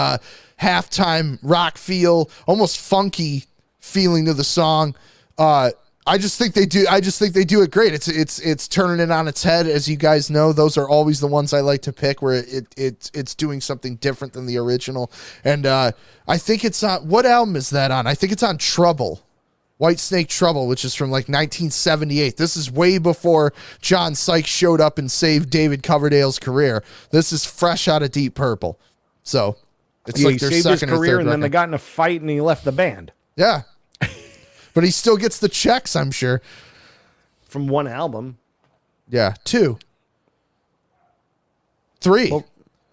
halftime rock feel, almost funky feeling to the song. I just think they do it great. It's turning it on its head. As you guys know, those are always the ones I like to pick where it's doing something different than the original. And I think it's on, what album is that on? I think it's on Trouble. Whitesnake Trouble, which is from like 1978. This is way before John Sykes showed up and saved David Coverdale's career. This is fresh out of Deep Purple. So it's like their saved his second or career, third and then they record. got in a fight, and he left the band. Yeah. But he still gets the checks, I'm sure. From one album. Yeah. 2. 3. Well,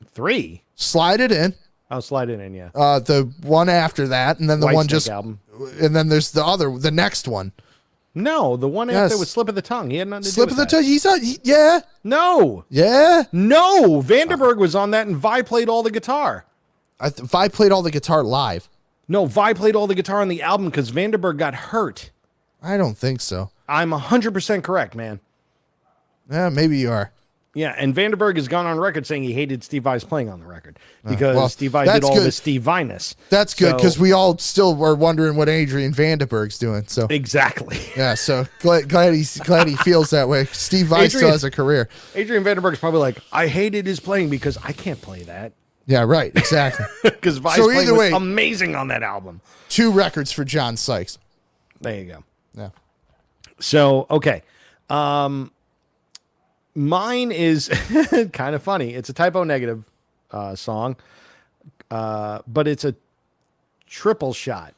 3. Slide It In. I'll slide it in, yeah. The one after that, and then the one just album. And then there's the next one. No, the one Yes. after was Slip of the Tongue. He had nothing to Slip do of with the that. Tongue. Yeah. No. Yeah. No. Vanderberg was on that, and Vi played all the guitar. Vi played all the guitar live. No, Vi played all the guitar on the album because Vanderberg got hurt. I don't think so. I'm 100% correct, man. Yeah, maybe you are. Yeah, and Vanderberg has gone on record saying he hated Steve Vai's playing on the record because well, Steve Vai did that's all good. the Steve Vai-ness. That's good So- because we all still were wondering what Adrian Vandenberg's doing. So Exactly. yeah, so glad he feels that way. Steve Vai still Adrian- has a career. Adrian Vandenberg's probably like, I hated his playing because I can't play that. Yeah, right. Exactly. Because Vai's So playing either was way- amazing on that album. 2 records for John Sykes. There you go. Yeah. So, okay. Mine is kind of funny. It's a Typo Negative song, but it's a triple shot.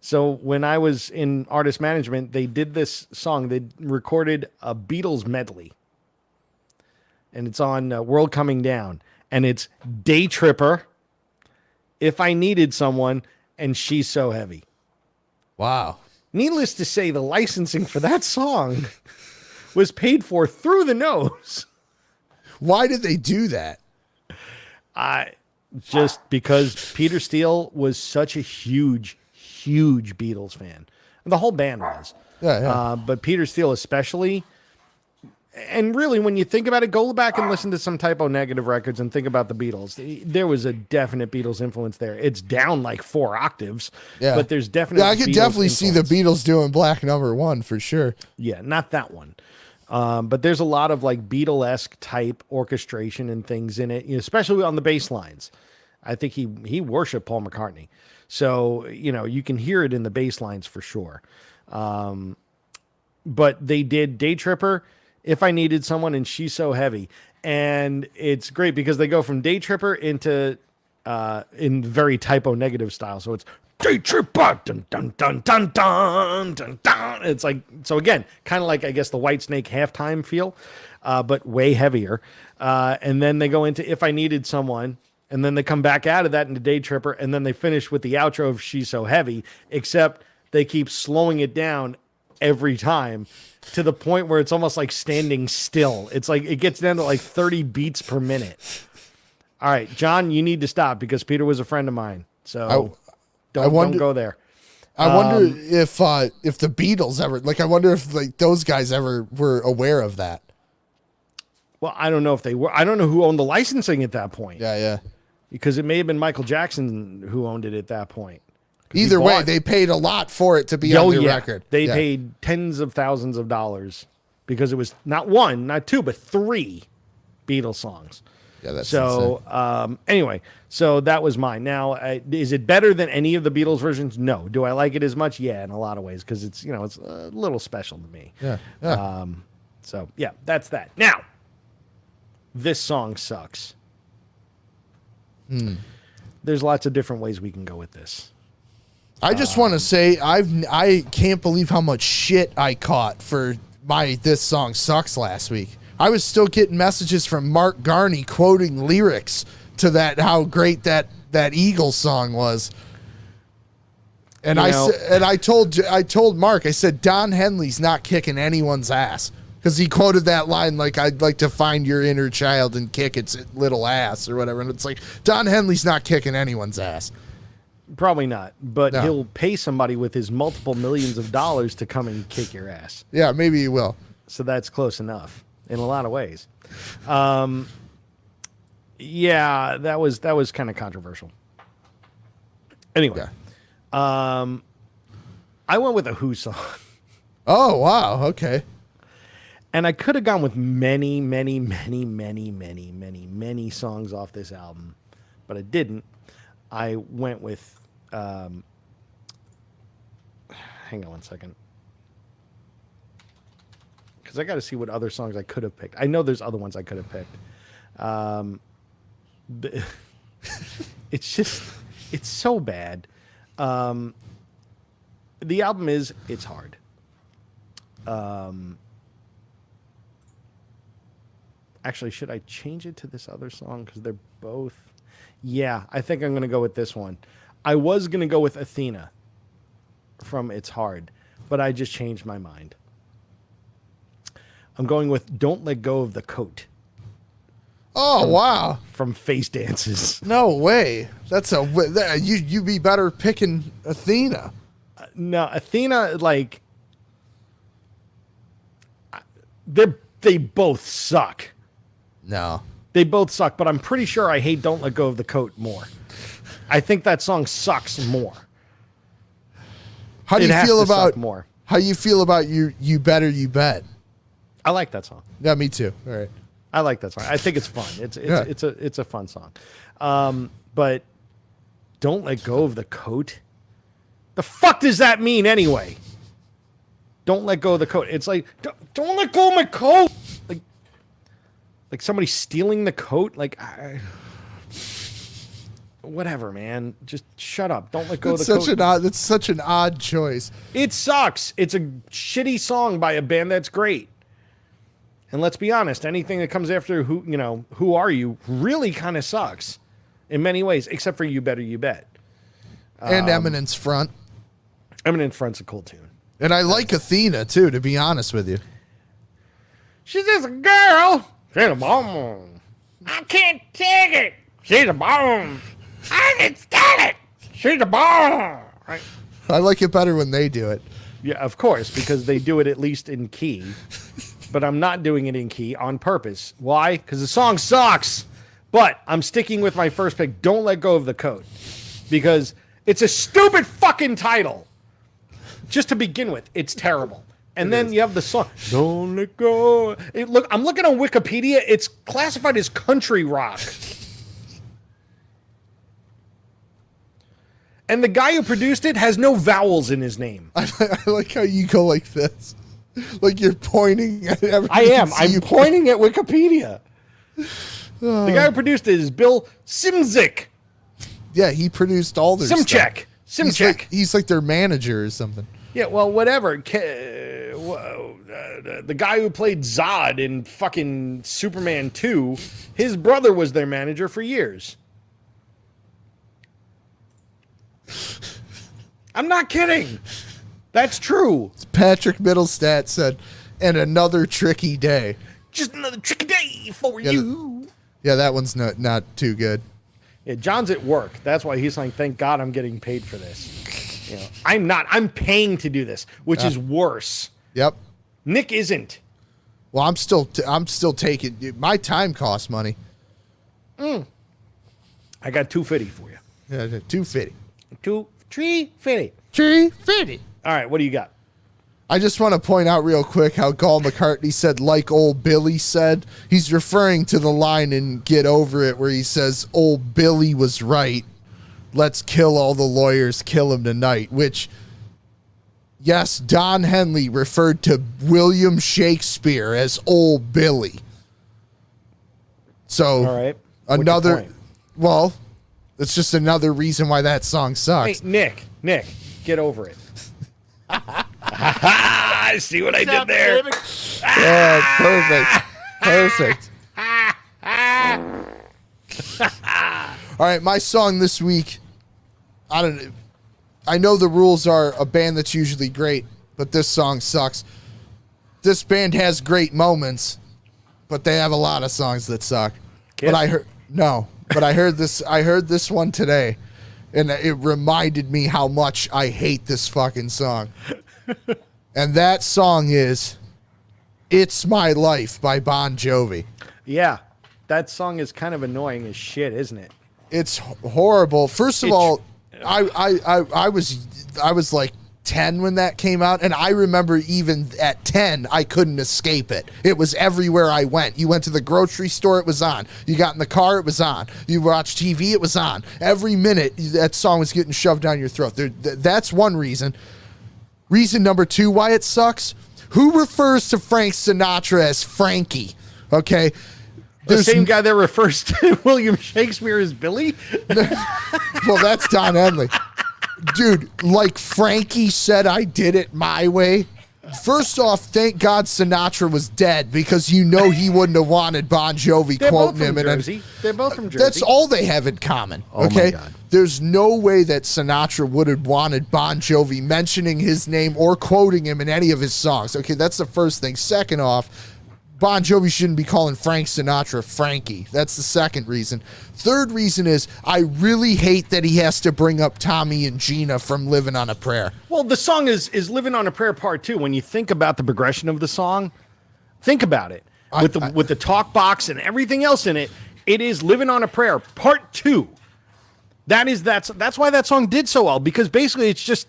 So when I was in artist management, they did this song. They recorded a Beatles medley. And it's on World Coming Down. And it's Day Tripper, If I Needed Someone, and She's So Heavy. Wow. Needless to say, the licensing for that song was paid for through the nose. Why did they do that? Just because Peter Steele was such a huge Beatles fan. The whole band was. Yeah. But Peter Steele especially. And really, when you think about it, go back and listen to some Typo Negative records and think about the Beatles. There was a definite Beatles influence there. It's down like 4 octaves, but there's definitely. Yeah, I could definitely see the Beatles doing Black Number 1 for sure. Yeah, not that one. But there's a lot of like Beatlesque type orchestration and things in it, especially on the bass lines. I think he worshiped Paul McCartney. So, you can hear it in the bass lines for sure. But they did Day Tripper, If I Needed Someone, and She's So Heavy. And it's great because they go from Day Tripper into in very Typo Negative style. So it's Day Tripper, dun dun dun dun dun dun dun. It's like, so again, kind of like I guess the Whitesnake halftime feel, but way heavier. And then they go into If I Needed Someone, and then they come back out of that into Day Tripper, and then they finish with the outro of She's So Heavy, except they keep slowing it down every time to the point where it's almost like standing still. It's like it gets down to like 30 beats per minute. All right, John, you need to stop because Peter was a friend of mine. So don't go there. I wonder if the Beatles ever, like, I wonder if like those guys ever were aware of that. Well, I don't know if they were. I don't know who owned the licensing at that point. Yeah. Because it may have been Michael Jackson who owned it at that point. Either way, they paid a lot for it to be on the record. They paid tens of thousands of dollars because it was not 1, not 2, but 3 Beatles songs. Yeah, that's so. Anyway, so that was mine. Now, is it better than any of the Beatles versions? No. Do I like it as much? Yeah, in a lot of ways because it's it's a little special to me. Yeah. So yeah, that's that. Now, this song sucks. There's lots of different ways we can go with this. I just want to say I can't believe how much shit I caught for my This Song Sucks last week. I was still getting messages from Mark Garney quoting lyrics to that, how great that Eagles song was. And I told Mark, I said, Don Henley's not kicking anyone's ass. Because he quoted that line like, I'd like to find your inner child and kick its little ass or whatever. And it's like, Don Henley's not kicking anyone's ass. Probably not. But he'll pay somebody with his multiple millions of dollars to come and kick your ass. Yeah, maybe he will. So that's close enough in a lot of ways. Yeah, that was kind of controversial. Anyway, I went with a Who song. Oh, wow. Okay. And I could have gone with many songs off this album, but I didn't. I went with, hang on one second. Because I got to see what other songs I could have picked. I know there's other ones I could have picked. It's so bad. The album it's hard. Actually, should I change it to this other song? Because they're both... Yeah, I think I'm going to go with this one. I was going to go with Athena from It's Hard, but I just changed my mind. I'm going with Don't Let Go of the Coat. Oh, wow. From Face Dances. No way. You'd be better picking Athena. No, Athena, like... They both suck. No. They both suck, but I'm pretty sure I hate Don't Let Go of the Coat more. I think that song sucks more. How do you feel about You Better You Bet? I like that song. Yeah, me too. All right. I like that song. I think it's fun. It's a fun song. But Don't Let Go of the Coat? The fuck does that mean anyway? Don't let go of the coat. It's like, don't let go of my coat. Like somebody stealing the coat. Like, whatever, man. Just shut up. Don't let go of the coat. That's such an odd choice. It sucks. It's a shitty song by a band that's great. And let's be honest, anything that comes after Who Are You really kind of sucks in many ways, except for You Better You Bet. And Eminence Front. Eminence Front's a cool tune. And I like Athena, too, to be honest with you. She's just a girl. She's a bomb. I can't take it. She's a bomb. I can stand it. She's a bomb. Right? I like it better when they do it. Yeah, of course, because they do it at least in key. But I'm not doing it in key on purpose. Why? Because the song sucks. But I'm sticking with my first pick. Don't let go of the code. Because it's a stupid fucking title. Just to begin with, it's terrible. And then you have the song, Don't Let Go. Look, I'm looking on Wikipedia. It's classified as country rock. And the guy who produced it has no vowels in his name. I like how you go like this. Like you're pointing at everything. I am. I'm pointing at Wikipedia. The guy who produced it is Bill Simzik. Yeah, he produced all their stuff. Simchek. He's like their manager or something. Yeah, well, whatever. The guy who played Zod in fucking Superman 2, his brother was their manager for years. I'm not kidding. That's true. Patrick Middlestat said, and another tricky day. Just another tricky day for you. Yeah, that one's not too good. Yeah, John's at work. That's why he's like, thank God I'm getting paid for this. You know, I'm not. I'm paying to do this, which is worse. Yep. Nick isn't. Well, I'm still taking my time costs money. I got $250 for you. Yeah, $250. $350. $350. All right, what do you got? I just want to point out real quick how Paul McCartney said, like old Billy said. He's referring to the line in Get Over It where he says, old Billy was right. Let's kill all the lawyers, kill him tonight. Which, yes, Don Henley referred to William Shakespeare as old Billy. So, all right. Well, it's just another reason why that song sucks. Hey, Nick, get over it. I see what I did there. Oh, perfect. All right, my song this week. I know the rules are a band that's usually great, but this song sucks. This band has great moments, but they have a lot of songs that suck. Kiss? But I heard this one today, and it reminded me how much I hate this fucking song. And that song is It's My Life by Bon Jovi. Yeah, that song is kind of annoying as shit, isn't it? It's horrible. First of all, I was like 10 when that came out, and I remember even at 10 I couldn't escape it. It was everywhere I went. You went to the grocery store, it was on. You got in the car, it was on. You watched TV, it was on. Every minute that song was getting shoved down your throat. That's one reason. Reason number two why it sucks. Who refers to Frank Sinatra as Frankie? Okay. The same guy that refers to William Shakespeare as Billy? Well, that's Don Henley. Dude, like Frankie said, I did it my way. First off, thank God Sinatra was dead, because you know he wouldn't have wanted Bon Jovi quoting him. They're both from Jersey. That's all they have in common. My Okay, God. There's no way that Sinatra would have wanted Bon Jovi mentioning his name or quoting him in any of his songs. Okay, that's the first thing. Second off, Bon Jovi shouldn't be calling Frank Sinatra Frankie. That's the second reason. Third reason is I really hate that he has to bring up Tommy and Gina from Living on a Prayer. Well, the song is Living on a Prayer Part 2. When you think about the progression of the song, think about it. With the talk box and everything else in it, it is Living on a Prayer Part 2. That's why that song did so well, because basically it's just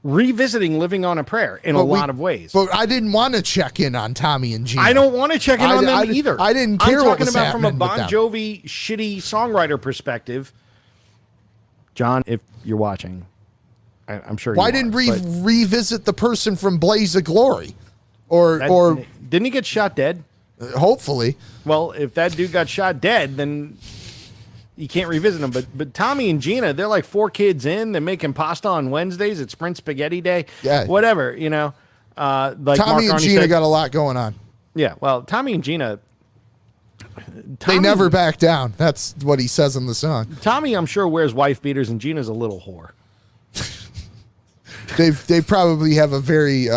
revisiting Living on a Prayer in a lot of ways. But I didn't want to check in on Tommy and Gina. I don't want to check in on them either. I didn't care what was I'm talking about from a Bon with them. Jovi shitty songwriter perspective. John, if you're watching, I'm sure. Why didn't revisit the person from Blaze of Glory, or didn't he get shot dead? Hopefully. Well, if that dude got shot dead, then you can't revisit them. But Tommy and Gina, they're like 4 kids in. They're making pasta on Wednesdays. It's Sprint Spaghetti Day. Yeah. Whatever, you know. Like Tommy and Gina got a lot going on. Yeah, well, Tommy and Gina... They never back down. That's what he says in the song. Tommy, I'm sure, wears wife beaters, and Gina's a little whore. They probably have a very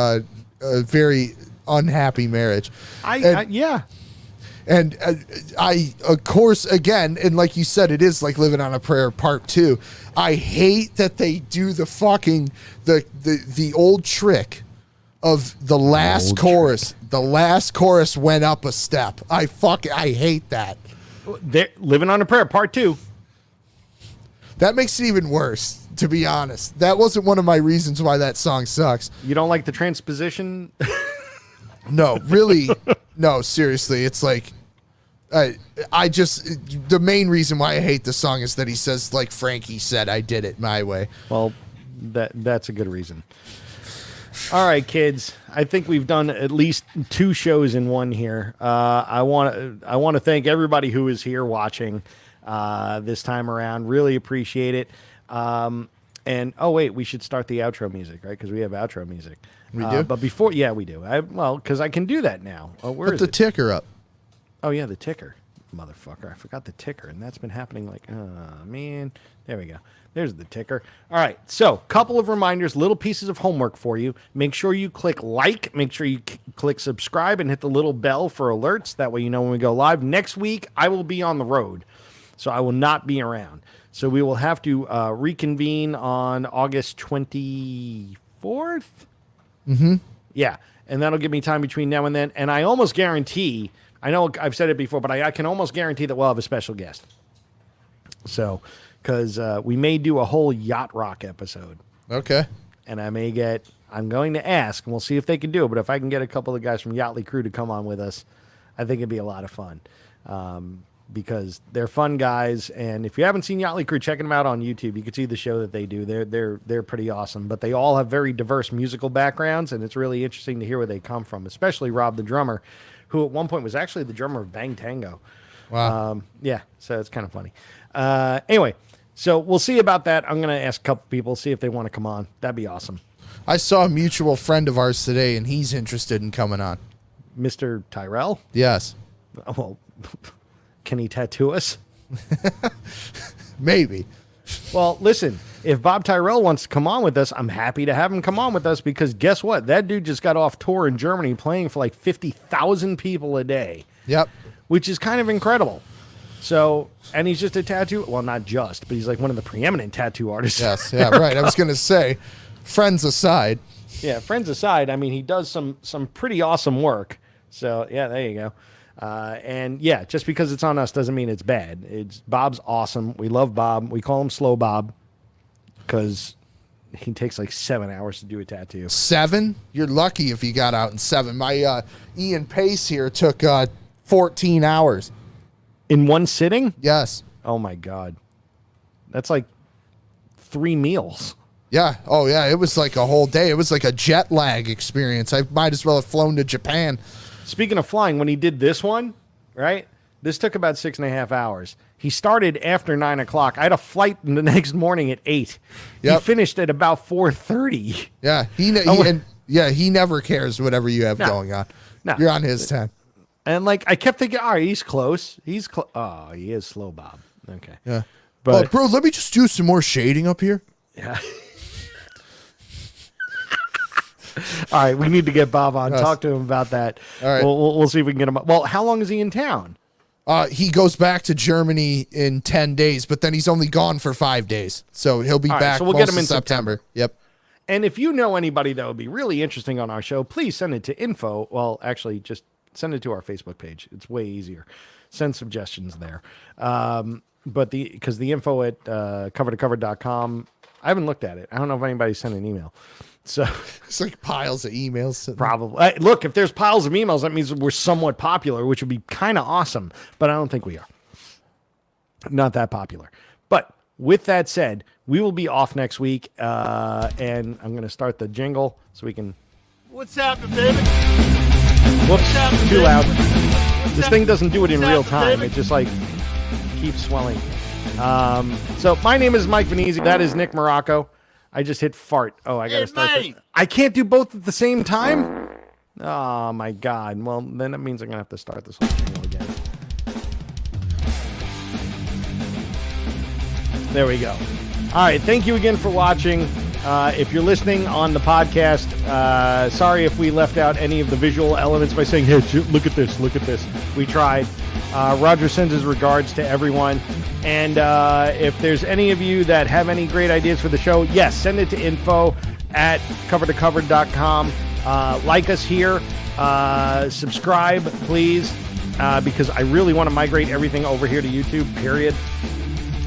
unhappy marriage. Yeah. And I, of course, again, and like you said, it is like Living on a Prayer Part 2. I hate that they do the fucking the old trick of the last chorus. The last chorus went up a step. I hate that. They're Living on a Prayer Part 2. That makes it even worse, to be honest. That wasn't one of my reasons why that song sucks. You don't like the transposition? No, really. No, seriously. It's like, I just, the main reason why I hate the song is that he says, like Frankie said, I did it my way. Well, that's a good reason. All right, kids. I think we've done at least 2 shows in one here. I want to thank everybody who is here watching this time around. Really appreciate it. And oh wait, we should start the outro music, right? Because we have outro music. We do, but before, yeah, we do. Because I can do that now. Oh, where is the ticker up? Oh yeah, the ticker, motherfucker! I forgot the ticker, and that's been happening. Like, man, there we go. There's the ticker. All right, so couple of reminders, little pieces of homework for you. Make sure you click like. Make sure you click subscribe and hit the little bell for alerts. That way you know when we go live. Next week I will be on the road, so I will not be around. So we will have to reconvene on August 24th. Mm-hmm. Yeah, and that'll give me time between now and then. And I almost guarantee, I know I've said it before, but I can almost guarantee that we'll have a special guest. So, because we may do a whole Yacht Rock episode. Okay. And I'm going to ask, and we'll see if they can do it. But if I can get a couple of guys from Yachtly Crew to come on with us, I think it'd be a lot of fun. Because they're fun guys, and if you haven't seen Yachtly Crew, checking them out on YouTube. You can see the show that they do. They're pretty awesome, but they all have very diverse musical backgrounds, and it's really interesting to hear where they come from. Especially Rob, the drummer, who at one point was actually the drummer of Bang Tango. Wow. Yeah, so it's kind of funny. Anyway, so we'll see about that. I'm gonna ask a couple people, see if they want to come on. That'd be awesome. I saw a mutual friend of ours today, and he's interested in coming on. Mr. Tyrell? Yes. Well. Can he tattoo us? Maybe. Well, listen, if Bob Tyrell wants to come on with us, I'm happy to have him come on with us because guess what? That dude just got off tour in Germany playing for like 50,000 people a day. Yep. Which is kind of incredible. So, and he's just a tattoo. Well, not just, but he's like one of the preeminent tattoo artists. Yes. Yeah, right. I was going to say, friends aside. Yeah, friends aside, I mean, he does some pretty awesome work. So, yeah, there you go. And yeah, just because it's on us doesn't mean it's bad. Bob's awesome. We love Bob. We call him Slow Bob because he takes like 7 hours to do a tattoo. 7? You're lucky if you got out in 7. My Ian Pace here took 14 hours. In one sitting? Yes. Oh my God. That's like 3 meals. Yeah. Oh yeah. It was like a whole day. It was like a jet lag experience. I might as well have flown to Japan. Speaking of flying, when he did this one, right? This took about 6.5 hours. He started after 9 o'clock. I had a flight the next morning at 8. Yep. He finished at about 4:30. Yeah, he never cares whatever you have going on. No. You're on his time. And like I kept thinking, all right, he's close. Oh, he is Slow Bob. Okay. Yeah. But bro, let me just do some more shading up here. Yeah. All right, we need to get Bob on. Yes. Talk to him about that. All right. We'll see if we can get him. Well, how long is he in town? He goes back to Germany in 10 days, but then he's only gone for 5 days. So he'll be back. So we'll get him in September. Yep. And if you know anybody that would be really interesting on our show, please send it to info. Well, actually, just send it to our Facebook page. It's way easier. Send suggestions there. But because the info at covertocover.com, I haven't looked at it. I don't know if anybody sent an email. So it's like piles of emails. Probably. Look, if there's piles of emails, that means we're somewhat popular, which would be kind of awesome. But I don't think we are. Not that popular. But with that said, we will be off next week. And I'm going to start the jingle so we can. What's happening, baby? Whoops, too loud. This thing doesn't do it in real time. It just like keeps swelling. So my name is Mike Venezzi. That is Nick Morocco. I just hit fart. Oh, I got to start this. I can't do both at the same time? Oh, my God. Well, then that means I'm going to have to start this whole channel again. There we go. All right. Thank you again for watching. If you're listening on the podcast, sorry if we left out any of the visual elements by saying, hey, look at this, look at this. We tried. Roger sends his regards to everyone. And if there's any of you that have any great ideas for the show, yes, send it to info@covertocover.com. Like us here. Subscribe, please, because I really want to migrate everything over here to YouTube, period.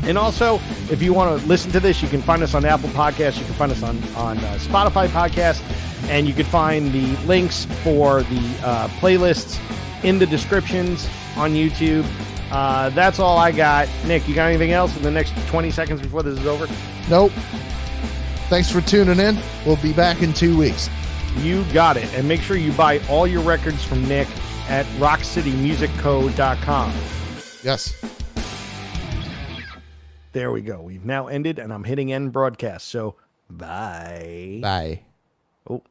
And also, if you want to listen to this, you can find us on Apple Podcasts. You can find us on Spotify Podcasts. And you can find the links for the playlists in the descriptions on YouTube. That's all I got. Nick, you got anything else in the next 20 seconds before this is over? Nope. Thanks for tuning in. We'll be back in 2 weeks. You got it. And make sure you buy all your records from Nick at rockcitymusicco.com. Yes. There we go. We've now ended, and I'm hitting end broadcast. So, bye. Bye. Oh,